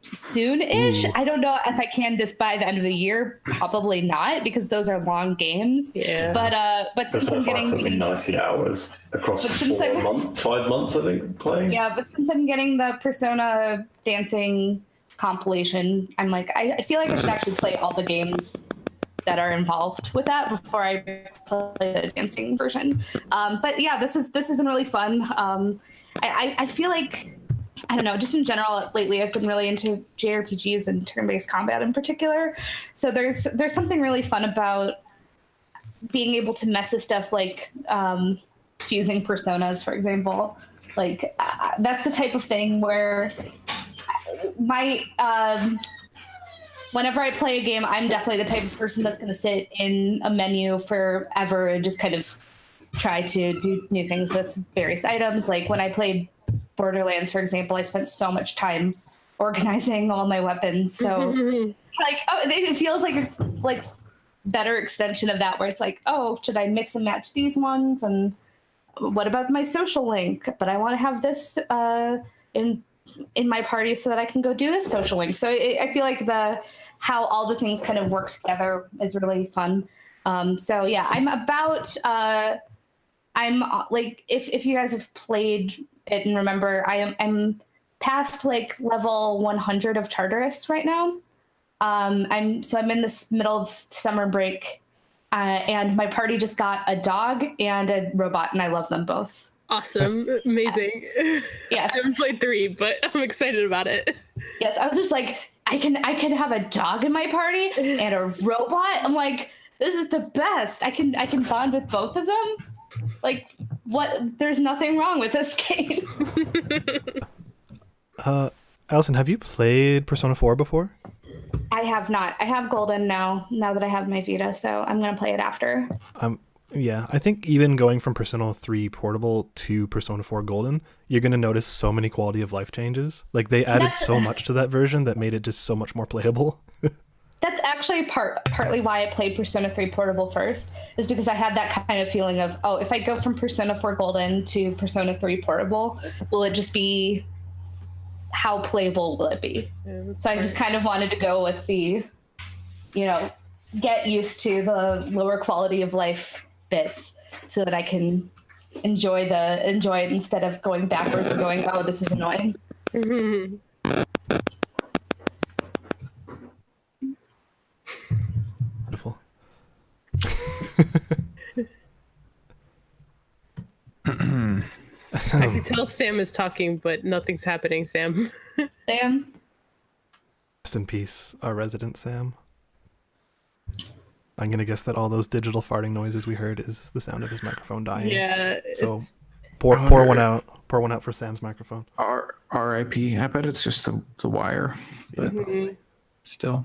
soon-ish. I don't know if I can this by the end of the year. Probably not, because those are long games. Yeah. But since I'm getting 90 hours across 5 months, I think, playing. Yeah, but since I'm getting the Persona dancing compilation, I'm like, I feel like I should actually play all the games that are involved with that before I play the dancing version. But yeah, this has been really fun. I feel like, I don't know, just in general lately I've been really into JRPGs and turn-based combat in particular. So there's something really fun about being able to mess with stuff like fusing personas, for example. Like that's the type of thing where my whenever I play a game, I'm definitely the type of person that's going to sit in a menu forever and just kind of try to do new things with various items. Like when I played Borderlands, for example, I spent so much time organizing all my weapons. So it feels like better extension of that, where it's like, oh, should I mix and match these ones? And what about my social link? But I want to have this in my party so that I can go do this social link. So I feel like how all the things kind of work together is really fun. So yeah, I'm like, if you guys have played it and remember, I'm past like level 100 of Tartarus right now. I'm in this middle of summer break, and my party just got a dog and a robot, and I love them both. Awesome. Amazing. Yes. I haven't played 3, but I'm excited about it. Yes, I was just like, I can have a dog in my party and a robot. I'm like, this is the best. I can bond with both of them. Like, what? There's nothing wrong with this game. Allison, have you played Persona 4 before? I have not. I have Golden now that I have my Vita, so I'm gonna play it after. Yeah, I think even going from Persona 3 Portable to Persona 4 Golden, you're going to notice so many quality of life changes. Like, they added so much to that version that made it just so much more playable. That's actually partly why I played Persona 3 Portable first, is because I had that kind of feeling of, oh, if I go from Persona 4 Golden to Persona 3 Portable, will it just be, how playable will it be? So I just kind of wanted to go with the, get used to the lower quality of life bits so that I can enjoy it instead of going backwards and going, oh, this is annoying. Mm-hmm. Beautiful. I can tell Sam is talking, but nothing's happening, Sam. Sam? Rest in peace, our resident Sam. I'm gonna guess that all those digital farting noises we heard is the sound of his microphone dying. Yeah. So pour one out. Pour one out for Sam's microphone. R.I.P. I bet it's just the wire, but still.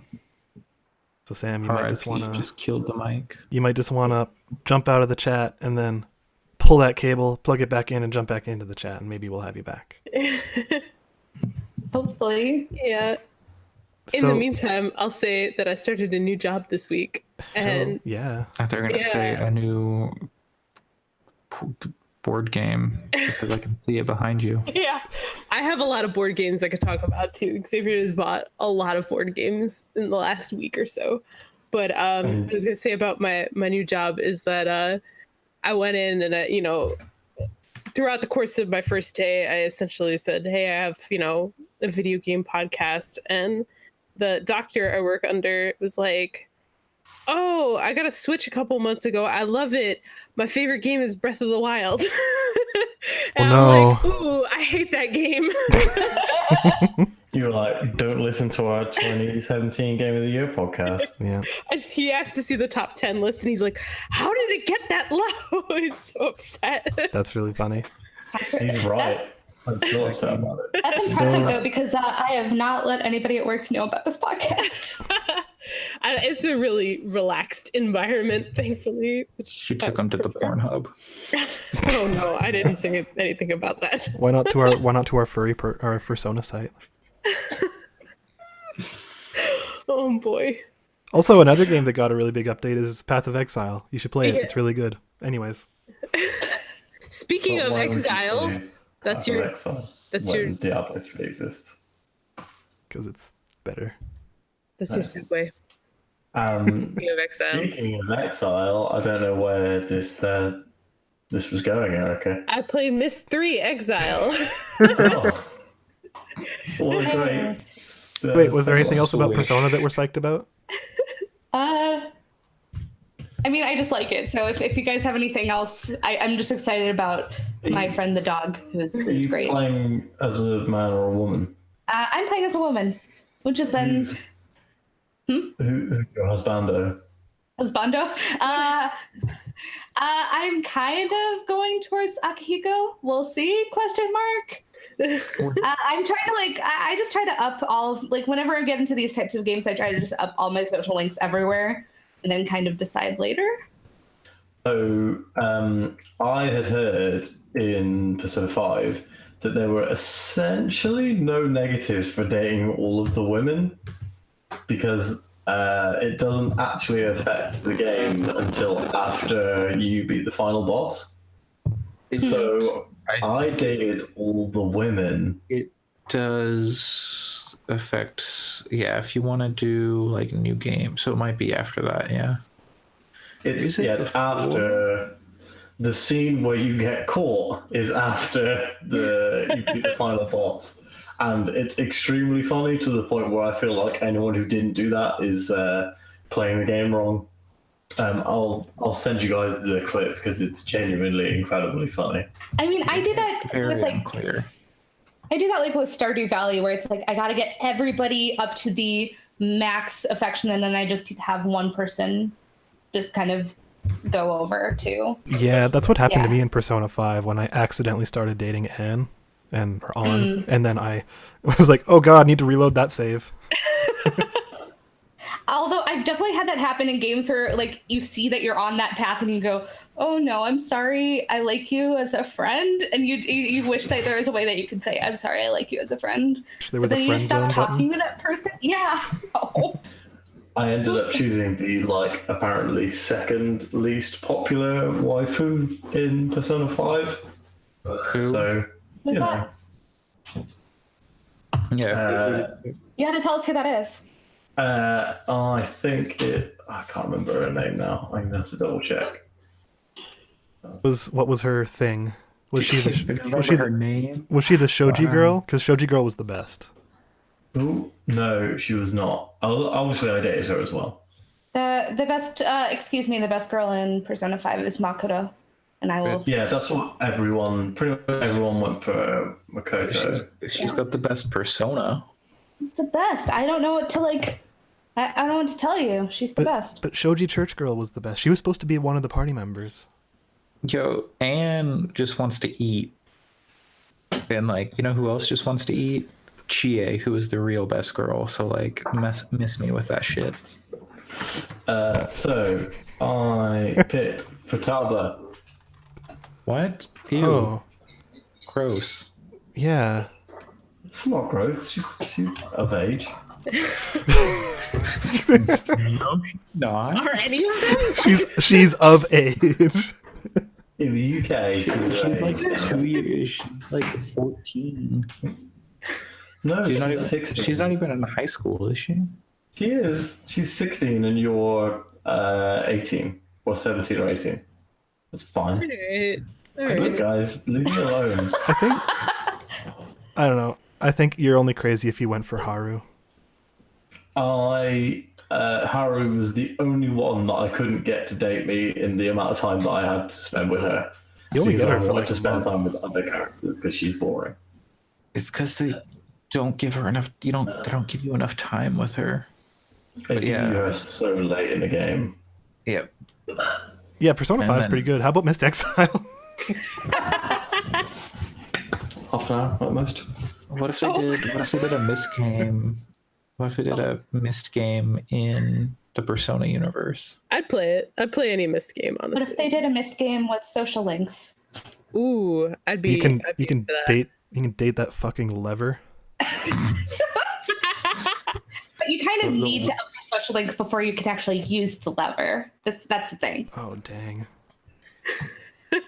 So Sam, you might just wanna just killed the mic. You might just wanna jump out of the chat and then pull that cable, plug it back in, and jump back into the chat, and maybe we'll have you back. Hopefully. Yeah. In the meantime, I'll say that I started a new job this week, and yeah, I thought you were gonna say a new board game because I can see it behind you. Yeah, I have a lot of board games I could talk about too. Xavier has bought a lot of board games in the last week or so. But what I was gonna say about my new job is that I went in and throughout the course of my first day, I essentially said, "Hey, I have a video game podcast," and the doctor I work under was like, "Oh, I got a Switch a couple months ago. I love it. My favorite game is Breath of the Wild." And I'm like, "Ooh, I hate that game." You were like, "Don't listen to our 2017 Game of the Year podcast." Yeah. He asked to see the top 10 list, and he's like, "How did it get that low?" He's so upset. That's really funny. He's right. I'm still upset about it. That's impressive, though, because I have not let anybody at work know about this podcast. It's a really relaxed environment, thankfully. She took him to the Pornhub. Oh no, I didn't say anything about that. Why not to our our Fursona site? Oh boy. Also, another game that got a really big update is Path of Exile. You should play it. It's really good. Anyways. Speaking of Exile, that's your Diablo 3 exists. Because it's better. That's your segue. Speaking of Exile, I don't know where this was going, Erica. I played Myst 3 Exile. Oh. What a great. Wait, was there anything else about Persona that we're psyched about? I mean, I just like it. So if you guys have anything else, I'm just excited about my friend the dog, who's great. Are you playing as a man or a woman? I'm playing as a woman, which has been... Who's your husbando? Husbando? I'm kind of going towards Akihiko. We'll see? ? I'm trying to I just try to up all whenever I get into these types of games, I try to just up all my social links everywhere and then kind of decide later. So I had heard in Persona 5 that there were essentially no negatives for dating all of the women because it doesn't actually affect the game until after you beat the final boss. So I dated all the women. It does affect, if you want to do a new game. So it might be after that, yeah. It's after the scene where you get caught is after you beat the final boss. And it's extremely funny to the point where I feel like anyone who didn't do that is playing the game wrong. I'll send you guys the clip because it's genuinely incredibly funny. I mean, I do that very with unclear. I do that like with Stardew Valley, where it's like I got to get everybody up to the max affection, and then I just have one person just kind of go over to. Yeah, that's what happened to Yeah. me in Persona 5 when I accidentally started dating Anne and then I was like, oh god, I need to reload that save. Although I've definitely had that happen in games where like you see that you're on that path and you go, "Oh no, I'm sorry. I like you as a friend," and you wish that there was a way that you could say, "I'm sorry, I like you as a friend." There was But a then you friend stop zone talking button. to that person. Yeah. Oh. I ended up choosing the like apparently second least popular waifu in Persona 5. So Who's you that? know, Yeah. You gotta tell us who that is. I think I can't remember her name now. I'm gonna have to double check. What was her thing? Was she Remember was she her the name? was she the shoji Wow. girl? Because shoji girl was the best. Oh no, she was not. Obviously, I dated her as well. The best the best girl in Persona 5 is Makoto. And I will Yeah, that's what pretty much everyone went for Makoto. She's got the best persona. the best. I don't know what to like I don't know what to tell you. She's the best. But shoji church girl was the best. She was supposed to be one of the party members. Yo, Anne just wants to eat. And like, you know who else just wants to eat? Chie, who is the real best girl. So like, miss me with that shit. So I picked Futaba. What? Ew. Oh, Gross. yeah. It's not gross. She's of age. No, not. Are any of them? She's of age. In the UK, She's like 2 years. She's like 14. No, She's not even. 16. She's not even in high school, is she? She is. She's 16 and you're 18 or 17 or 18. That's fine. Alright. Look, guys, leave me alone. I don't know. I think you're only crazy if you went for Haru. Haru was the only one that I couldn't get to date me in the amount of time that I had to spend with her. You only Because get her I for wanted like to a spend month. time with other characters because she's boring. It's because they don't give her enough. They don't give you enough time with her. They give yeah. you her so late in the game. Yep. Yeah, Persona And 5 is then- pretty good. How about Myst Exile? Half an hour at most. What if they did a Myst game? What if they did a Myst game in the Persona universe? I'd play it. I'd play any Myst game, honestly. But if they did a Myst game with social links, Ooh, I'd be. you can I'd be into that. date that fucking lever. but you kind of need to up your social links before you can actually use the lever. That's the thing. Oh dang. Gotta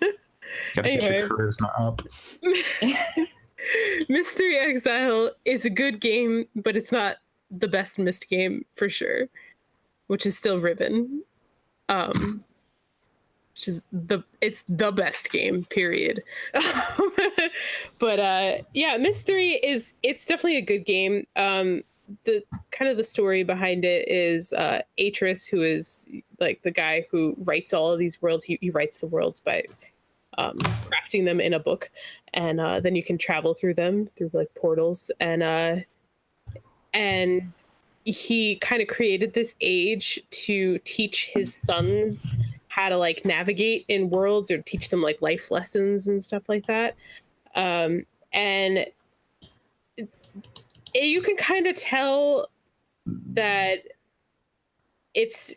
get Anyway. your charisma up. Mystery Exile is a good game, but it's not the best Myst game for sure, which is still Riven. Which is it's the best game, period. But yeah, Mystery it's definitely a good game. The kind of the story behind it is Atris, who is like the guy who writes all of these worlds. He writes the worlds by crafting them in a book, and then you can travel through them through like portals, and he kind of created this age to teach his sons how to like navigate in worlds or teach them like life lessons and stuff like that. And you can kind of tell that it's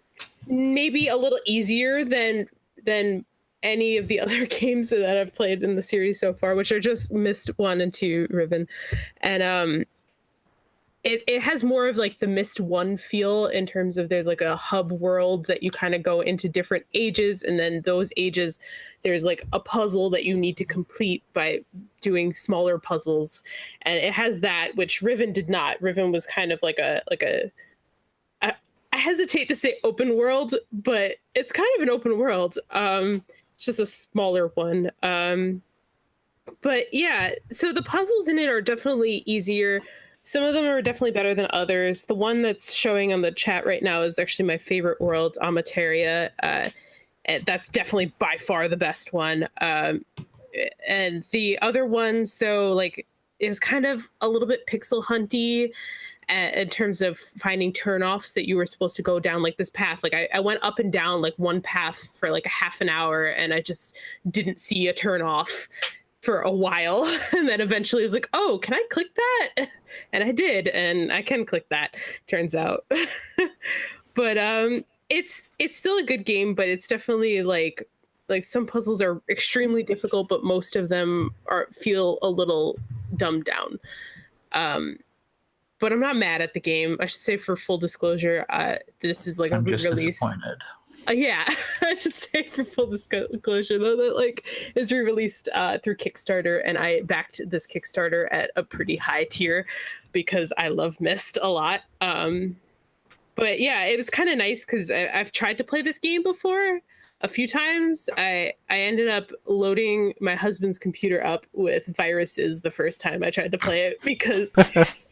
maybe a little easier than any of the other games that I've played in the series so far, which are just Myst 1 and 2 Riven. And it has more of like the Myst 1 feel in terms of there's like a hub world that you kind of go into different ages, and then those ages there's like a puzzle that you need to complete by doing smaller puzzles, and it has that, which Riven did not. Riven was kind of like I hesitate to say open world, but it's kind of an open world. It's just a smaller one. But yeah, so the puzzles in it are definitely easier. Some of them are definitely better than others. The one that's showing on the chat right now is actually my favorite world, Amateria. That's definitely by far the best one. And the other ones, though, like was kind of a little bit pixel hunty in terms of finding turnoffs that you were supposed to go down like this path. Like I went up and down like one path for like a half an hour, and I just didn't see a turnoff for a while. And then eventually I was like, oh, can I click that? And I did, and I can click that, turns out. But it's still a good game, but it's definitely like some puzzles are extremely difficult, but most of them feel a little dumbed down. But I'm not mad at the game. I should say, for full disclosure, this is like a re-release. Disappointed. Yeah, I should say for full disclosure though that like it's re-released through Kickstarter, and I backed this Kickstarter at a pretty high tier because I love Myst a lot. But yeah, it was kind of nice because I've tried to play this game before a few times. I ended up loading my husband's computer up with viruses the first time I tried to play it because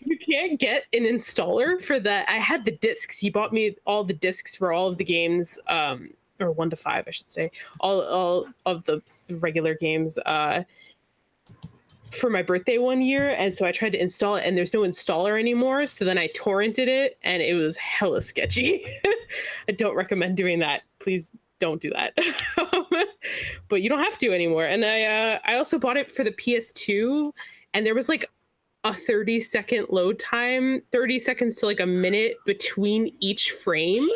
you can't get an installer for that. I had the discs. He bought me all the discs for all of the games, or 1 to 5, I should say, all of the regular games for my birthday one year. And so I tried to install it, and there's no installer anymore. So then I torrented it, and it was hella sketchy. I don't recommend doing that. Please don't do that. But you don't have to anymore. And I also bought it for the PS2, and there was like a 30-second load time, 30 seconds to like a minute between each frame.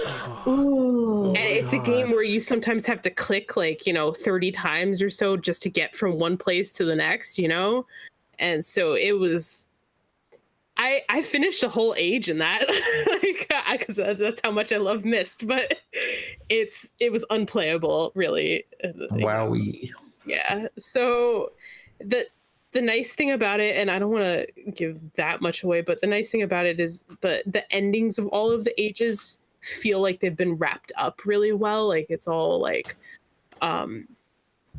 Ooh. And it's a game where you sometimes have to click like, 30 times or so just to get from one place to the next, And so it was, I finished a whole age in that, because that's how much I love Myst, but it was unplayable, really. Wowie. Yeah. So the nice thing about it, and I don't want to give that much away, but the nice thing about it is the endings of all of the ages feel like they've been wrapped up really well. Like it's all like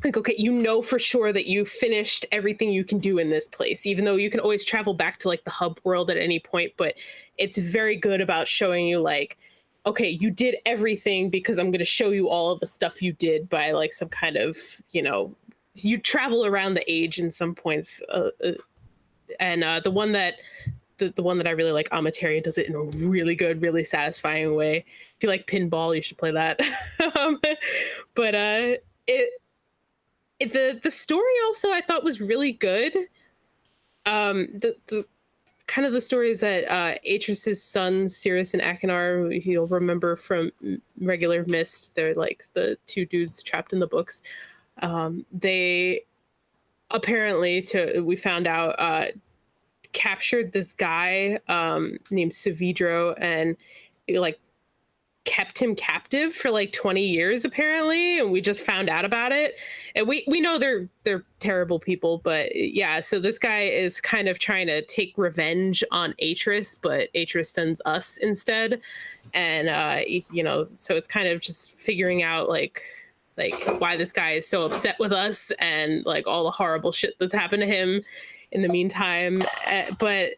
okay, for sure that you finished everything you can do in this place, even though you can always travel back to like the hub world at any point. But it's very good about showing you like, okay, you did everything because I'm going to show you all of the stuff you did by like some kind of, you travel around the age in some points. And the one that I really like, Amateria, does it in a really good, really satisfying way. If you like pinball, you should play that. But the story also I thought was really good. The kind of the stories that Atreus's sons, Sirius and Akinar, you'll remember from regular Myst, they're like the two dudes trapped in the books. They apparently, we found out, captured this guy named Savidro, and like kept him captive for like 20 years apparently, and we just found out about it. And we know they're terrible people, but yeah, so this guy is kind of trying to take revenge on Atreus, but Atreus sends us instead. And so it's kind of just figuring out like why this guy is so upset with us, and like all the horrible shit that's happened to him in the meantime. But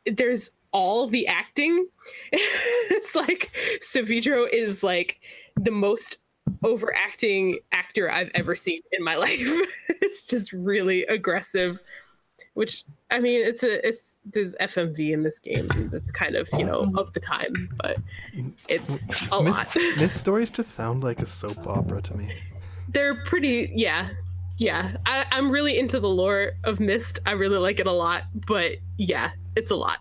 there's all the acting. It's like Savidro is like the most overacting actor I've ever seen in my life. It's just really aggressive, which I mean, there's FMV in this game. It's kind of, of the time, but it's a lot. Myst stories just sound like a soap opera to me. They're pretty, yeah. I'm really into the lore of Myst. I really like it a lot, but yeah, it's a lot.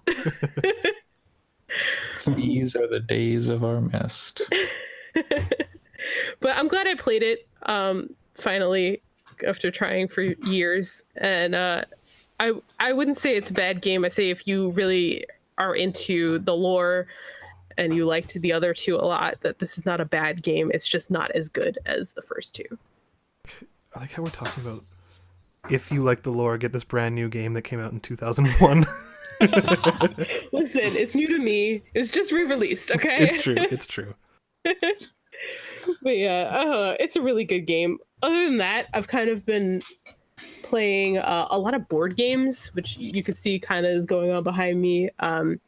These are the days of our Myst. But I'm glad I played it finally after trying for years. And I wouldn't say it's a bad game. I say if you really are into the lore and you liked the other two a lot, that this is not a bad game. It's just not as good as the first two. I like how we're talking about, if you like the lore, get this brand new game that came out in 2001. Listen, it's new to me. It's just re-released, okay? It's true. But yeah, it's a really good game. Other than that, I've kind of been playing a lot of board games, which you can see kind of is going on behind me. And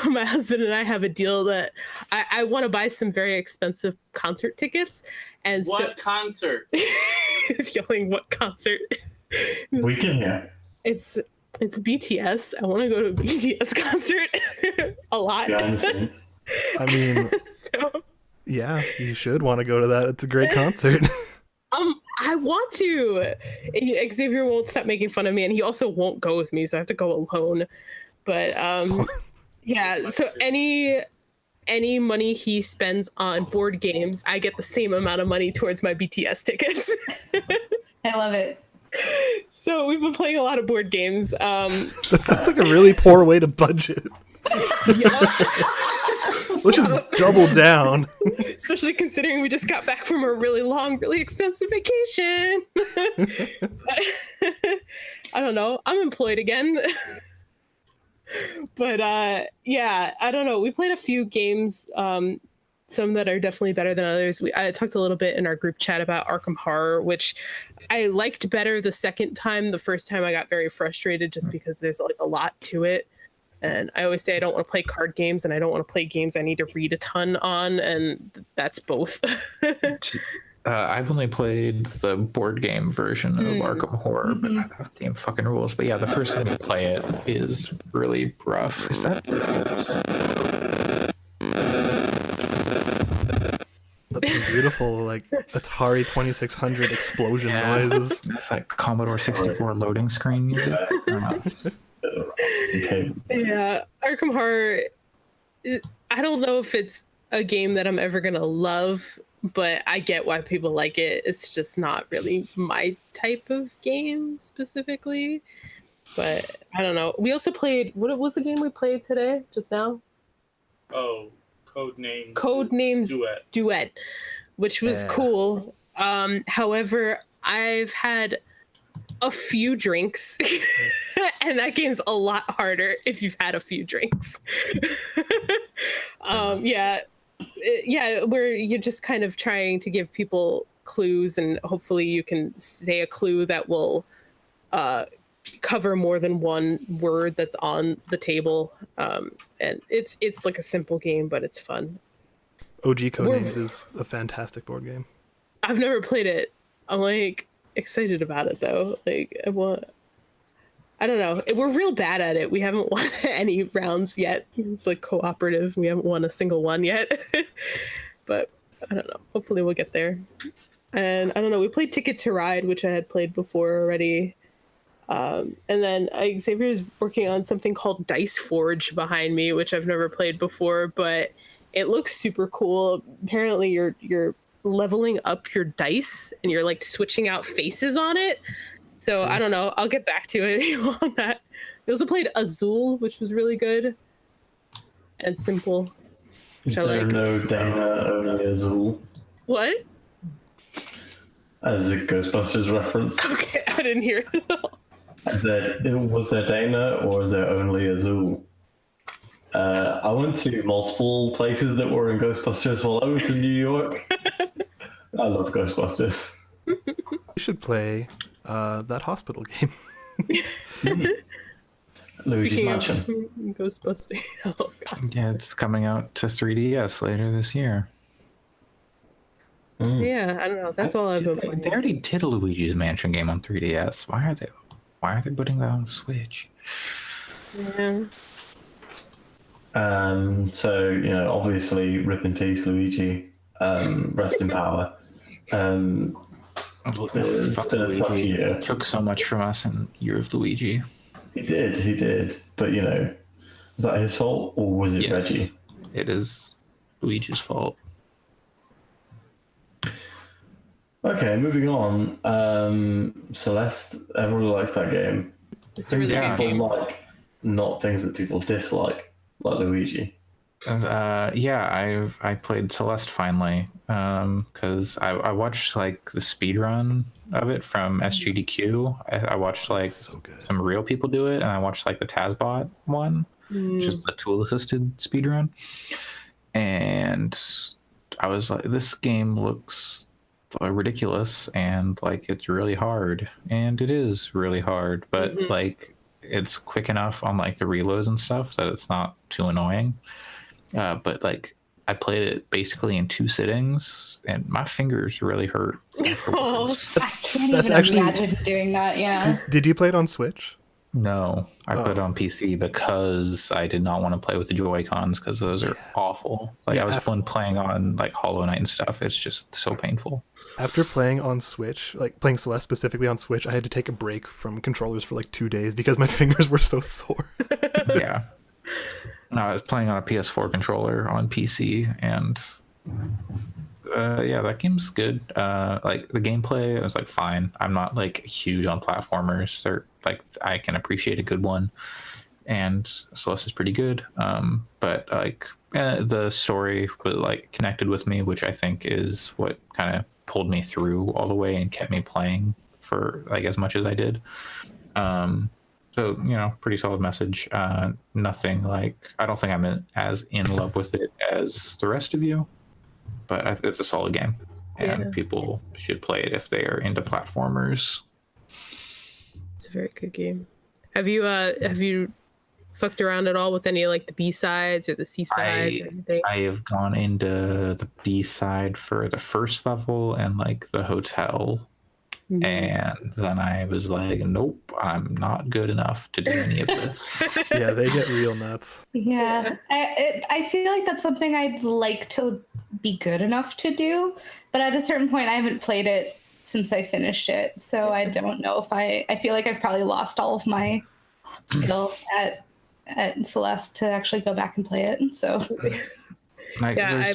my husband and I have a deal that I want to buy some very expensive concert tickets. And what concert? He's yelling, what concert? We can hear. It's BTS. I want to go to a BTS concert a lot. Behind the scenes. I mean, So yeah, you should want to go to that. It's a great concert. I want to. Xavier won't stop making fun of me, and he also won't go with me, so I have to go alone. But yeah. So any money he spends on board games, I get the same amount of money towards my BTS tickets. I love it. So we've been playing a lot of board games. That sounds like a really poor way to budget. Yeah. Let's just double down. Especially considering we just got back from a really long, really expensive vacation. I don't know. I'm employed again. But yeah, I don't know. We played a few games, some that are definitely better than others. I talked a little bit in our group chat about Arkham Horror, which I liked better the second time. The first time I got very frustrated just because there's like a lot to it. And I always say I don't want to play card games and I don't want to play games I need to read a ton on, and that's both. I've only played the board game version of Arkham Horror, but that game fucking rules. But yeah, the first time you play it is really rough. Is that? That's some beautiful, like, Atari 2600 explosion noises. That's like Commodore 64 loading screen music. Okay. Yeah, Arkham Horror, I don't know if it's a game that I'm ever going to love, but I get why people like it. It's just not really my type of game specifically. But I don't know. We also played, what was the game we played today, just now? Oh, Codenames Duet, which was cool. However, I've had a few drinks and that game's a lot harder if you've had a few drinks. Yeah, where you're just kind of trying to give people clues, and hopefully you can say a clue that will cover more than one word that's on the table. And it's like a simple game, but it's fun. OG Codenames is a fantastic board game. I've never played it. I'm like excited about it though. Like I don't know. We're real bad at it. We haven't won any rounds yet. It's like cooperative. We haven't won a single one yet. But I don't know. Hopefully we'll get there. And I don't know. We played Ticket to Ride, which I had played before already. And then Xavier is working on something called Dice Forge behind me, which I've never played before, but it looks super cool. Apparently you're leveling up your dice and you're like switching out faces on it. So I don't know. I'll get back to it on that. We also played Azul, which was really good and simple. Is there no Dana, only Azul? What? As a Ghostbusters reference. Okay, I didn't hear it at all. Was there Dana or is there only Azul? I went to multiple places that were in Ghostbusters while I was in New York. I love Ghostbusters. You should play that hospital game. Luigi's Speaking Mansion. of Ghostbusters. Oh, God. Yeah, it's coming out to 3DS later this year. Yeah, I don't know. That's all I've been playing. They already did a Luigi's Mansion game on 3DS. Why are they putting that on Switch? Yeah. So, obviously, rip in peace, Luigi. Rest in power. It's been a tough year. Took so much from us in Year of Luigi. He did. But, was that his fault or was it Reggie? It is Luigi's fault. Okay, moving on. Celeste, everyone likes that game. It's a really good game. People like, not things that people dislike, like Luigi. I played Celeste finally because I watched like the speed run of it from SGDQ. I watched like some real people do it, and I watched like the Tazbot one, which is the tool assisted speed run. And I was like, this game looks ridiculous and like it's really hard, and it is really hard, but like it's quick enough on like the reloads and stuff that it's not too annoying. But like I played it basically in 2 sittings, and my fingers really hurt afterwards. I can't That's even actually- imagine doing that. Yeah. Did you play it on Switch? No, I put it Oh. on PC because I did not want to play with the Joy-Cons because those are awful. Like Yeah, I was playing on like Hollow Knight and stuff. It's just so painful. After playing on Switch, like playing Celeste specifically on Switch, I had to take a break from controllers for like 2 days because my fingers were so sore. Yeah. No, I was playing on a PS4 controller on PC, and yeah, that game's good. Like the gameplay, I was like fine. I'm not like huge on platformers. They're like I can appreciate a good one, and Celeste is pretty good. But like the story was like connected with me, which I think is what kind of pulled me through all the way and kept me playing for like as much as I did. So, you know, pretty solid message. Nothing like, I don't think I'm as in love with it as the rest of you, but it's a solid game, and people should play it if they are into platformers. It's a very good game. Have you fucked around at all with any like the B-sides or the C-sides or anything? I have gone into the B side for the first level and like the hotel. And then I was like, nope, I'm not good enough to do any of this. Yeah, they get real nuts. Yeah, I feel like that's something I'd like to be good enough to do, but at a certain point, I haven't played it since I finished it, so I don't know if I feel like I've probably lost all of my skill at Celeste to actually go back and play it. So, like, Yeah,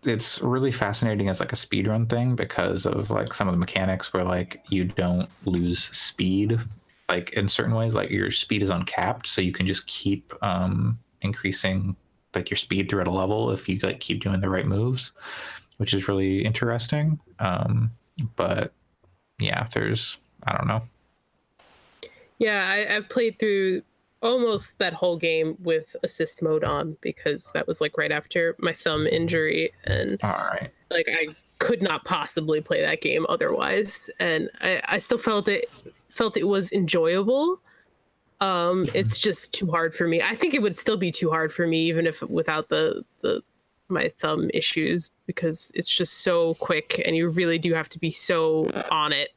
it's really fascinating as like a speedrun thing because of like some of the mechanics where like you don't lose speed like in certain ways, like your speed is uncapped, so you can just keep increasing like your speed throughout a level if you like keep doing the right moves, which is really interesting. But yeah, I don't know. Yeah, I've played through almost that whole game with assist mode on because that was like right after my thumb injury, and All right. like I could not possibly play that game otherwise, and I still felt it was enjoyable. It's just too hard for me. I think it would still be too hard for me even if without the my thumb issues, because it's just so quick and you really do have to be so on it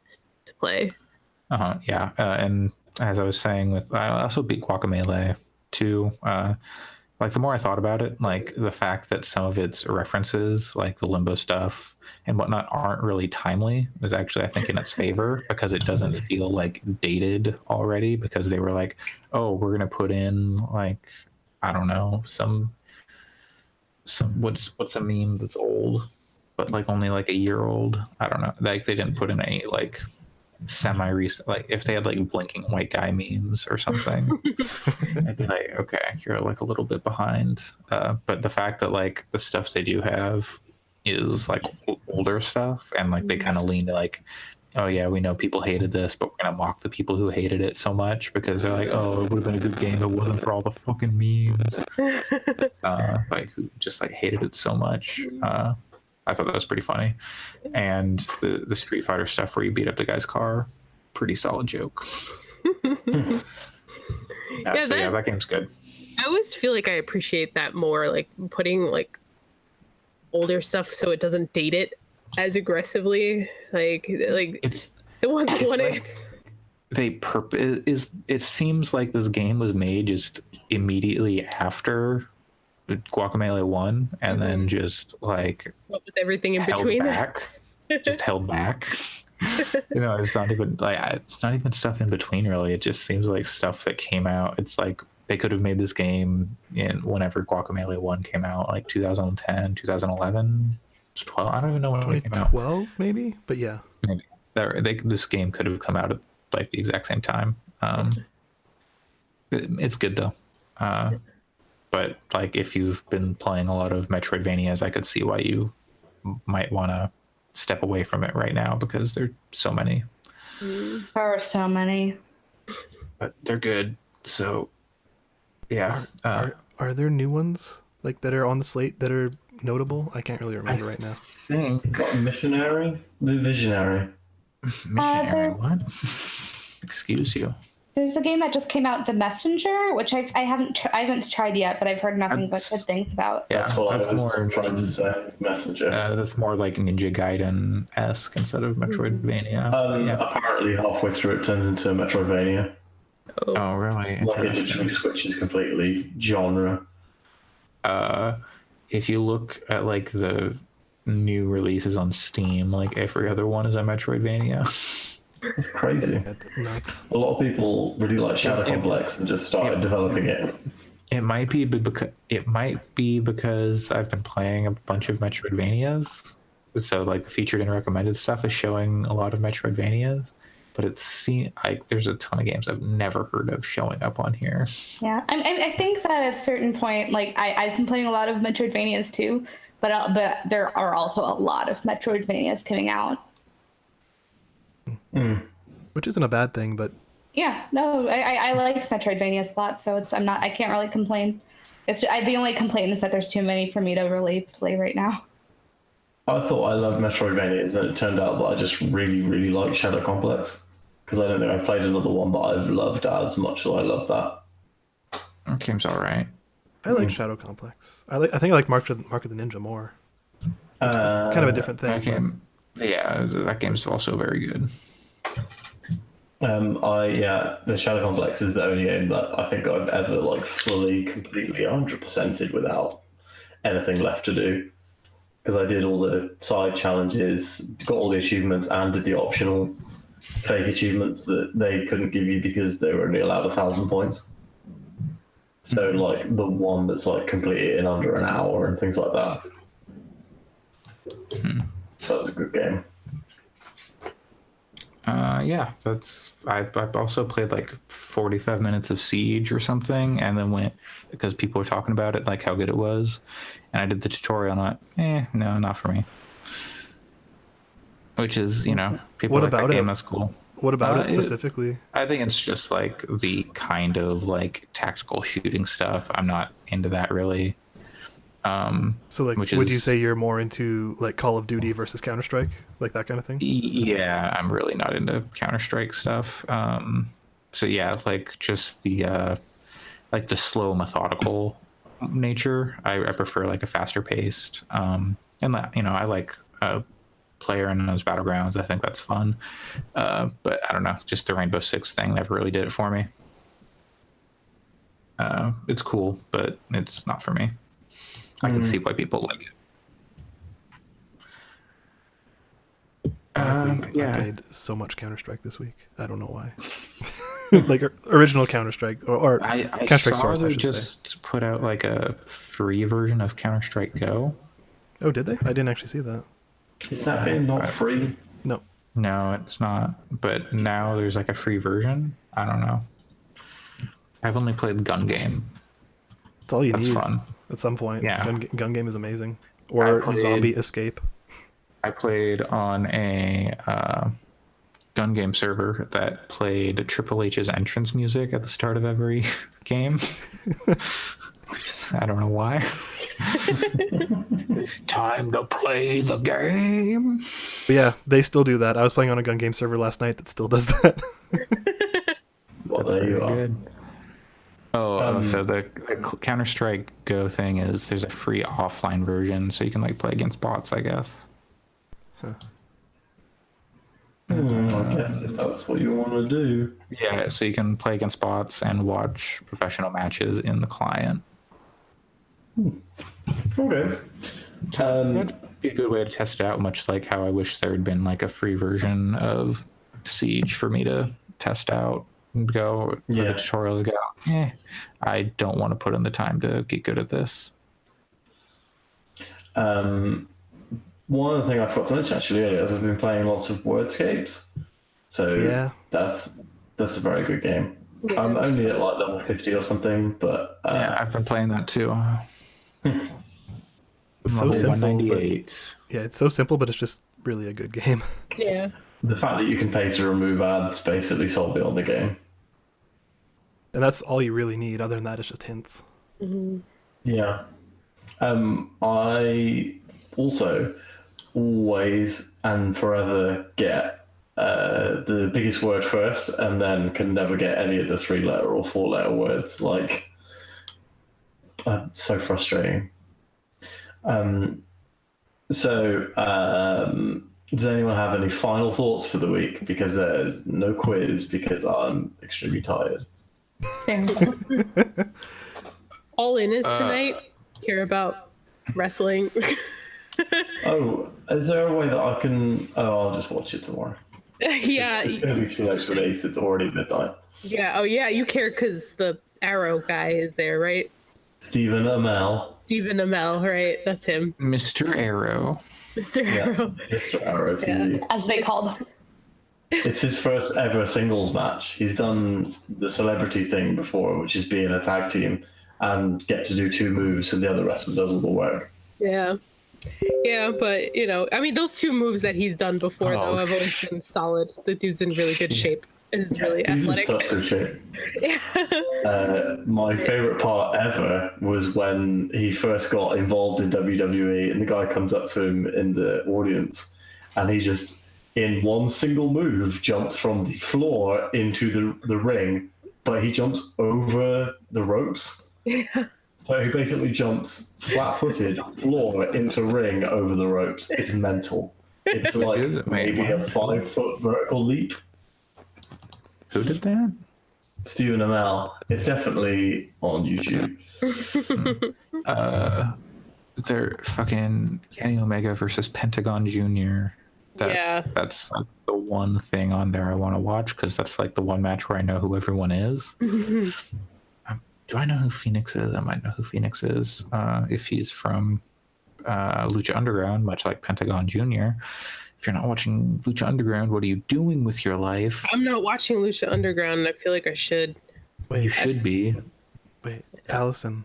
to play. Yeah. And as I was saying, I also beat Guacamelee too. Like the more I thought about it, like the fact that some of its references, like the limbo stuff and whatnot, aren't really timely is actually, I think, in its favor because it doesn't feel like dated already, because they were like, oh, we're gonna put in like, I don't know, some what's a meme that's old but like only like a year old. I don't know. Like they didn't put in any like semi-recent, like if they had like blinking white guy memes or something, I'd be like, okay, you're like a little bit behind. But the fact that like the stuff they do have is like older stuff, and like they kind of lean to like, oh yeah, we know people hated this, but we're gonna mock the people who hated it so much because they're like, oh, it would have been a good game if it wasn't for all the fucking memes. Like who just like hated it so much. I thought that was pretty funny. And the Street Fighter stuff where you beat up the guy's car, pretty solid joke. Yeah, that game's good. I always feel like I appreciate that more, like putting like older stuff so it doesn't date it as aggressively. Like It's the one like it seems like this game was made just immediately after Guacamelee 1 and then just like with everything in held between. back, just held back. You know, it's not even stuff in between really. It just seems like stuff that came out. It's like they could have made this game in whenever Guacamelee 1 came out, like 2010, 2011, 12. I don't even know when it came out. 2012 maybe, but yeah. Maybe. This game could have come out at like the exact same time. It's good though. But like if you've been playing a lot of Metroidvanias, I could see why you might want to step away from it right now because there's so many. there are so many. But they're good. So yeah. Are there new ones like that are on the slate that are notable? I can't really remember right now. I think Missionary, the Visionary. Missionary there's- what? Excuse you. There's a game that just came out, The Messenger, which I haven't tried yet, but I've heard nothing but good things about. Yeah, That's what I that's was more trying to say. Messenger. that's more like Ninja Gaiden-esque instead of Metroidvania. Apparently, halfway through, it turns into Metroidvania. Oh, really? Like, it Interesting. literally switches completely genre. If you look at like the new releases on Steam, like every other one is a Metroidvania. It's crazy. That's nuts. A lot of people really like Shadow Complex and just started developing it. It might be because I've been playing a bunch of Metroidvanias, so like the featured and recommended stuff is showing a lot of Metroidvanias. But it's like there's a ton of games I've never heard of showing up on here. Yeah, I think that at a certain point, like I've been playing a lot of Metroidvanias too, but there are also a lot of Metroidvanias coming out. Which isn't a bad thing, but Yeah, no, I like Metroidvanias a lot, so I can't really complain. The only complaint is that there's too many for me to really play right now. I thought I loved Metroidvanias, and it turned out that I just really, really like Shadow Complex. Because I don't think I've played another one, but I've loved it as much as I love that. That game's all right. I like Shadow Complex. I think I like Mark of the Ninja more. Kind of a different thing. That game, that game's also very good. The Shadow Complex is the only game that I think I've ever like fully, completely 100%ed without anything left to do. Because I did all the side challenges, got all the achievements, and did the optional fake achievements that they couldn't give you because they were only allowed 1,000 points. So like the one that's like completed in under an hour and things like that. So that was a good game. I've also played like 45 minutes of Siege or something, and then went because people were talking about it, like how good it was, and I did the tutorial on it. No, not for me. Which is, people What like about that game. it? That's cool. What about it specifically? I think it's just like the kind of like tactical shooting stuff. I'm not into that really. So like, would you say you're more into like Call of Duty versus Counter-Strike, like that kind of thing? Yeah, I'm really not into Counter-Strike stuff. So yeah, like just the like the slow, methodical nature. I prefer like a faster paced. And that, I like player in those battlegrounds. I think that's fun. But I don't know, just the Rainbow Six thing never really did it for me. It's cool, but it's not for me. I can see why people like it. I played so much Counter-Strike this week. I don't know why. Like original Counter-Strike or Counter-Strike Source, I should just put out like a free version of Counter-Strike Go. Oh, did they? I didn't actually see that. Is that game not free? No. No, it's not. But now there's like a free version. I don't know. I've only played Gun Game. It's all you need. That's fun. At some point. Yeah. Gun Game is amazing. Or Zombie Escape. I played on a Gun Game server that played Triple H's entrance music at the start of every game. I don't know why. Time to play the game. But yeah, they still do that. I was playing on a Gun Game server last night that still does that. Well, there you are. Good. So the Counter-Strike Go thing is there's a free offline version, so you can like play against bots, I guess. Huh. I guess if that's what you want to do. Yeah, so you can play against bots and watch professional matches in the client. Okay. That'd be a good way to test it out, much like how I wish there had been like a free version of Siege for me to test out and go for the tutorials. Go, I don't want to put in the time to get good at this. One other thing I forgot to mention actually earlier is I've been playing lots of Wordscapes. So Yeah. that's a very good game. Yeah, I'm that's only at like level 50 or something, but Yeah, I've been playing that too. It's so Level simple. But, 198. yeah, it's so simple, but it's just really a good game. Yeah. the fact that you can pay to remove ads basically sold me on the game. And that's all you really need. Other than that, it's just hints. Yeah. I also always and forever get the biggest word first, and then can never get any of the 3-letter or 4-letter words. Like, so frustrating. Does anyone have any final thoughts for the week? Because there's no quiz because I'm extremely tired. All in is tonight. Care about wrestling. Oh, is there a way that I can? Oh, I'll just watch it tomorrow. Yeah. It's gonna be too late for release. It's already midnight. Yeah. Oh, yeah. You care because the Arrow guy is there, right? Stephen Amell. Stephen Amell, right? That's him. Mr. Arrow. Mr. Yeah, Arrow. Mr. Arrow TV. As they called him. It's his first ever singles match. He's done the celebrity thing before, which is being a tag team and get to do 2 moves, and the other wrestler does all the work. Yeah. Yeah, but, you know, I mean, those 2 moves that he's done before, though, have always been solid. The dude's in really good shape. And is really athletic. He's in such good shape. Yeah. My favorite part ever was when he first got involved in WWE, and the guy comes up to him in the audience, and he just, in one single move, jumps from the floor into the ring, but he jumps over the ropes. Yeah. So he basically jumps flat-footed, floor into ring over the ropes. It's mental. It's like maybe a 5-foot vertical leap. Who did that? Stephen Amell. It's definitely on YouTube. They're fucking Kenny Omega versus Pentagon Jr. That's like the one thing on there I want to watch, because that's like the one match where I know who everyone is. Do I know who Phoenix is? I might know who Phoenix is if he's from Lucha Underground, much like Pentagon Jr. If you're not watching Lucha Underground, what are you doing with your life? I'm not watching Lucha Underground, and I feel like I should. Wait, You should be. Wait, Allison.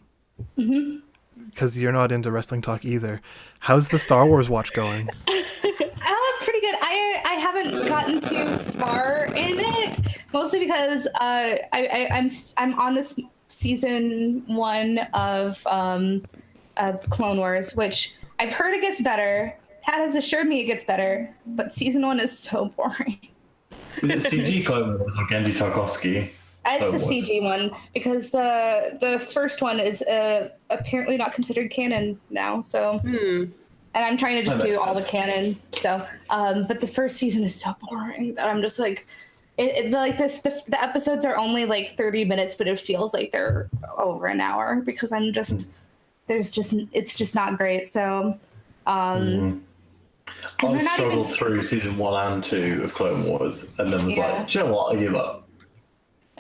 Because you're not into wrestling talk either. How's the Star Wars watch going? Pretty good. I haven't gotten too far in it, mostly because I'm on this season 1 of Clone Wars, which I've heard it gets better. Pat has assured me it gets better, but season 1 is so boring. Is it CG Clone Wars or Gendy Tarkovsky? It's the CG one, because the first one is apparently not considered canon now. So, and I'm trying to just do all the canon. So, but the first season is so boring that I'm just like, the episodes are only like 30 minutes, but it feels like they're over an hour because it's just not great. So, I struggled through season 1 and 2 of Clone Wars, and then was like, do you know what? I give up.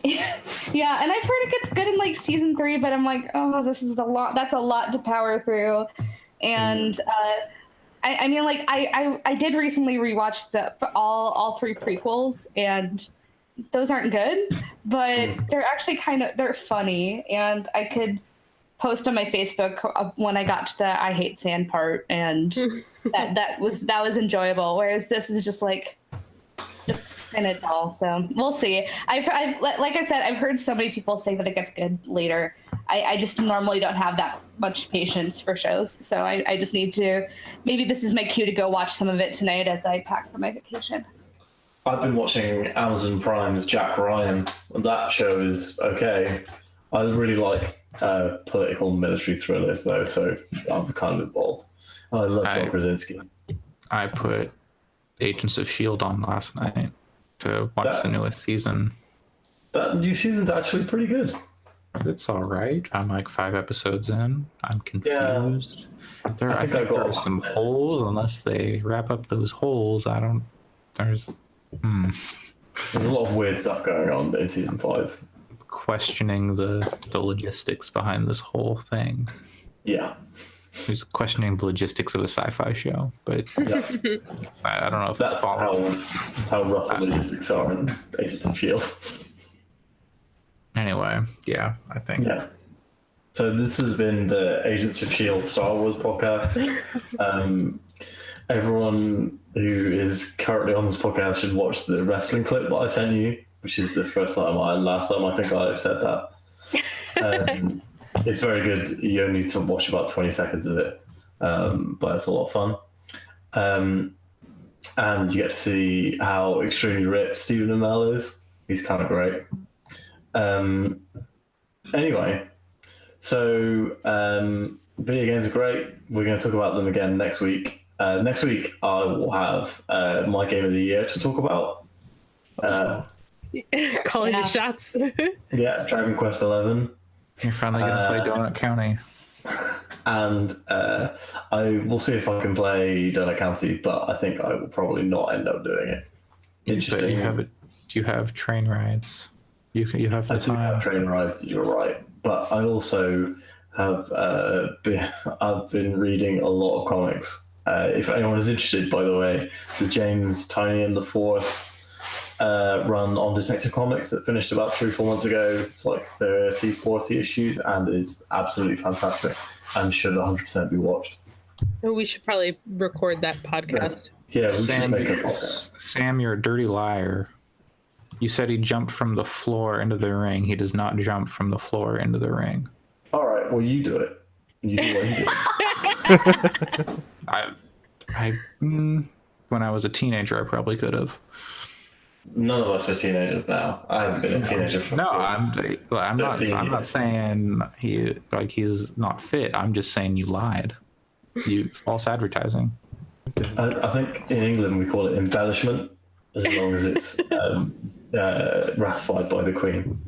Yeah, and I've heard it gets good in like season 3, but I'm like, oh, this is a lot. That's a lot to power through. And I mean, like I did recently rewatch all 3 prequels, and those aren't good, but they're actually they're funny, and I could post on my Facebook when I got to the I hate sand part, and that was enjoyable. Whereas this is just kind of dull. So we'll see. I've like I said, I've heard so many people say that it gets good later. I just normally don't have that much patience for shows, so I just need to. Maybe this is my cue to go watch some of it tonight as I pack for my vacation. I've been watching Amazon Prime's Jack Ryan, and that show is okay. I really like political military thrillers, though, so I'm kind of involved. I love John Krasinski. I put Agents of S.H.I.E.L.D. on last night to watch the newest season. That new season's actually pretty good. It's all right. I'm like 5 episodes in. I'm confused. Yeah. I think there are some holes. Unless they wrap up those holes, There's a lot of weird stuff going on in season 5. Questioning the logistics behind this whole thing. Yeah. Who's questioning the logistics of a sci-fi show, but I don't know if that's how rough the logistics are in Agents of S.H.I.E.L.D. Anyway, yeah, I think. Yeah. So this has been the Agents of S.H.I.E.L.D. Star Wars podcast. Everyone who is currently on this podcast should watch the wrestling clip that I sent you, which is the last time I think I said that. It's very good. You only need to watch about 20 seconds of it, but it's a lot of fun. and you get to see how extremely ripped Stephen Amell is. He's kind of great. Anyway, so video games are great. We're going to talk about them again next week. Next week, I will have my game of the year to talk about. Calling Yeah. your shots. Yeah, Dragon Quest XI. You're finally gonna play Donut County. And I will see if I can play Donut County, but I think I will probably not end up doing it. But Interesting. you have train rides. You have the I do have time. train rides. You're right, but I also have I've been reading a lot of comics. If anyone is interested, by the way, the James Tiny and the Fourth run on Detective Comics that finished about 3-4 months ago. It's like 30, 40 issues and is absolutely fantastic and should 100% be watched. We should probably record that podcast. Yeah, we should Sam, make a podcast. Sam, you're a dirty liar. You said he jumped from the floor into the ring. He does not jump from the floor into the ring. All right, well, you do it. You do what you do. When I was a teenager, I probably could have. None of us are teenagers now. I haven't been a teenager for No, I'm not. 13 I'm not years. saying he's not fit. I'm just saying you lied. You false advertising. I think in England we call it embellishment, as long as it's ratified by the Queen.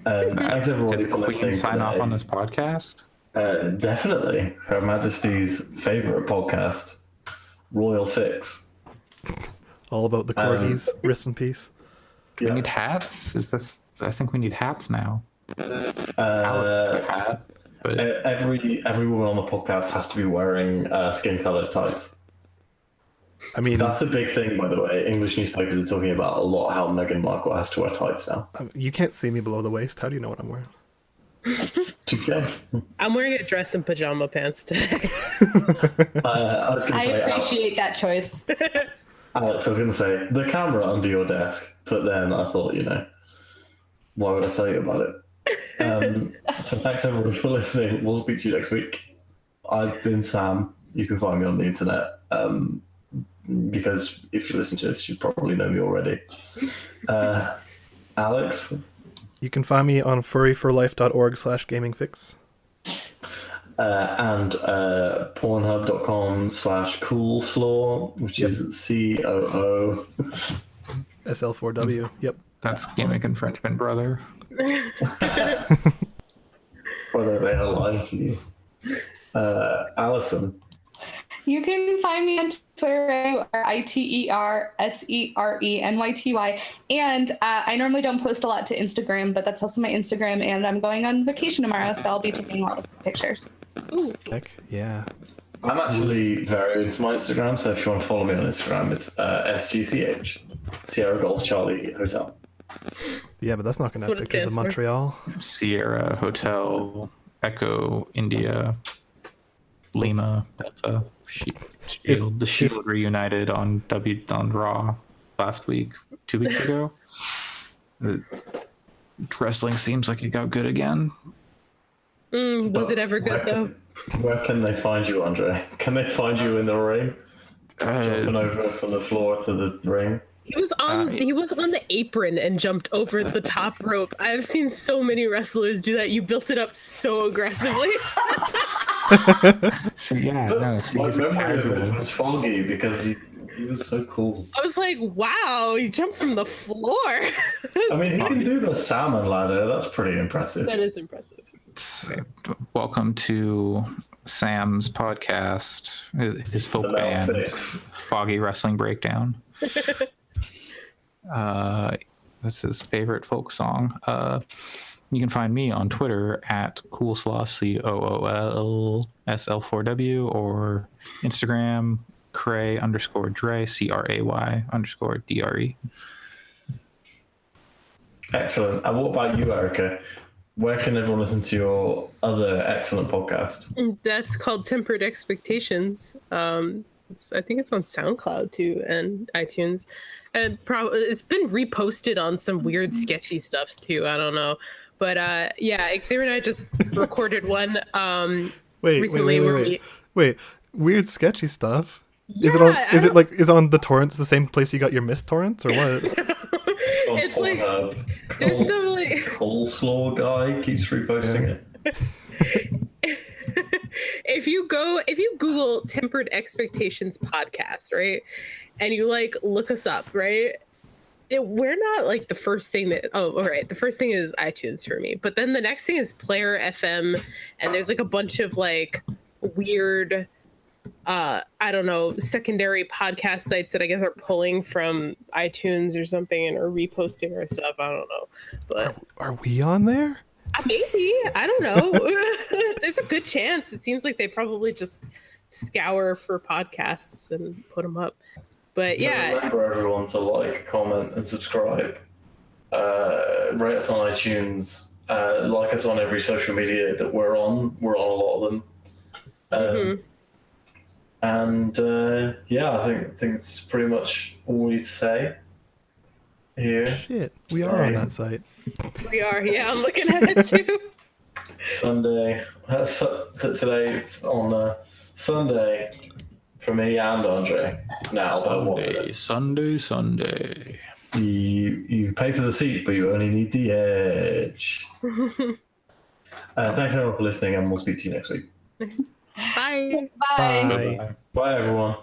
Thanks everybody Did for we listening. sign off today. on this podcast? Definitely, Her Majesty's favourite podcast, Royal Fix. All about the corgis. Rest in peace. Do we need hats? I think we need hats now. Alex has a hat, but Every woman on the podcast has to be wearing skin-coloured tights. I mean, That's a big thing, by the way. English newspapers are talking about a lot how Meghan Markle has to wear tights now. you can't see me below the waist. How do you know what I'm wearing? Okay. I'm wearing a dress and pajama pants today. I was going I to say, appreciate that choice. Alex, I was going to say, the camera under your desk, but then I thought, why would I tell you about it? So thanks everyone for listening. We'll speak to you next week. I've been Sam. You can find me on the internet. Because if you listen to this, you probably know me already. Alex? You can find me on furryforlife.org/gamingfix. And pornhub.com/coolslaw, which is COO. SL4W. Yep. that's gimmick infringement, brother. Whether they are lying to you. Alison. You can find me on Twitter at ITERSERENYTY. And I normally don't post a lot to Instagram, but that's also my Instagram. And I'm going on vacation tomorrow, so I'll be taking a lot of pictures. Heck yeah. I'm actually very into my Instagram, so if you want to follow me on Instagram, it's SGCH, Sierra Golf Charlie Hotel. Yeah, but that's not going to have That's what it pictures of stands for. Montreal. Sierra Hotel Echo India Lima Delta Shield. The Shield reunited on Raw last week, 2 weeks ago. Wrestling seems like it got good again. Was it ever good though? Where can they find you, Andre? Can they find you in the ring? Jumping over from the floor to the ring? He was on the apron and jumped over the top rope. I've seen so many wrestlers do that. You built it up so aggressively. See, yeah, no, see, My he's a memory of it casual. was foggy because he was so cool. I was like, wow, you jumped from the floor. I mean, he can do the salmon ladder. That's pretty impressive. That is impressive. Welcome to Sam's podcast, his folk The Mel band, Fix. Foggy Wrestling Breakdown. That's his favorite folk song. You can find me on Twitter at coolslaw COOLSL4W or Instagram cray_dre CRAY_DRE. Excellent. And what about you, Erica? Where can everyone listen to your other excellent podcast? That's called Tempered Expectations. I think it's on SoundCloud too and iTunes. And it's been reposted on some weird sketchy stuff too. I don't know. But yeah, Xavier and I just recorded one Wait, recently. wait. Weird sketchy stuff. Is it on? Is it like is on the torrents the same place you got your Myst torrents or what? It's like there's some like coleslaw guy keeps reposting it. if you Google Tempered Expectations podcast, right, and you like look us up, right, we're not like the first thing that the first thing is iTunes for me, but then the next thing is Player FM, and there's like a bunch of like weird I don't know, secondary podcast sites that I guess are pulling from iTunes or something and are reposting our stuff. I don't know, but are we on there? maybe, I don't know. There's a good chance. It seems like they probably just scour for podcasts and put them up. But So yeah, remember everyone to like, comment, and subscribe. Rate us on iTunes. Like us on every social media that we're on. We're on a lot of them. And yeah, I think it's pretty much all we need to say here. Shit, we are on that site. we are. Yeah, I'm looking at it too. Sunday. Today it's on Sunday for me and Andre. Now, Sunday. You pay for the seat, but you only need the edge. Thanks everyone for listening, and we'll speak to you next week. Bye. Bye. Bye. Bye everyone.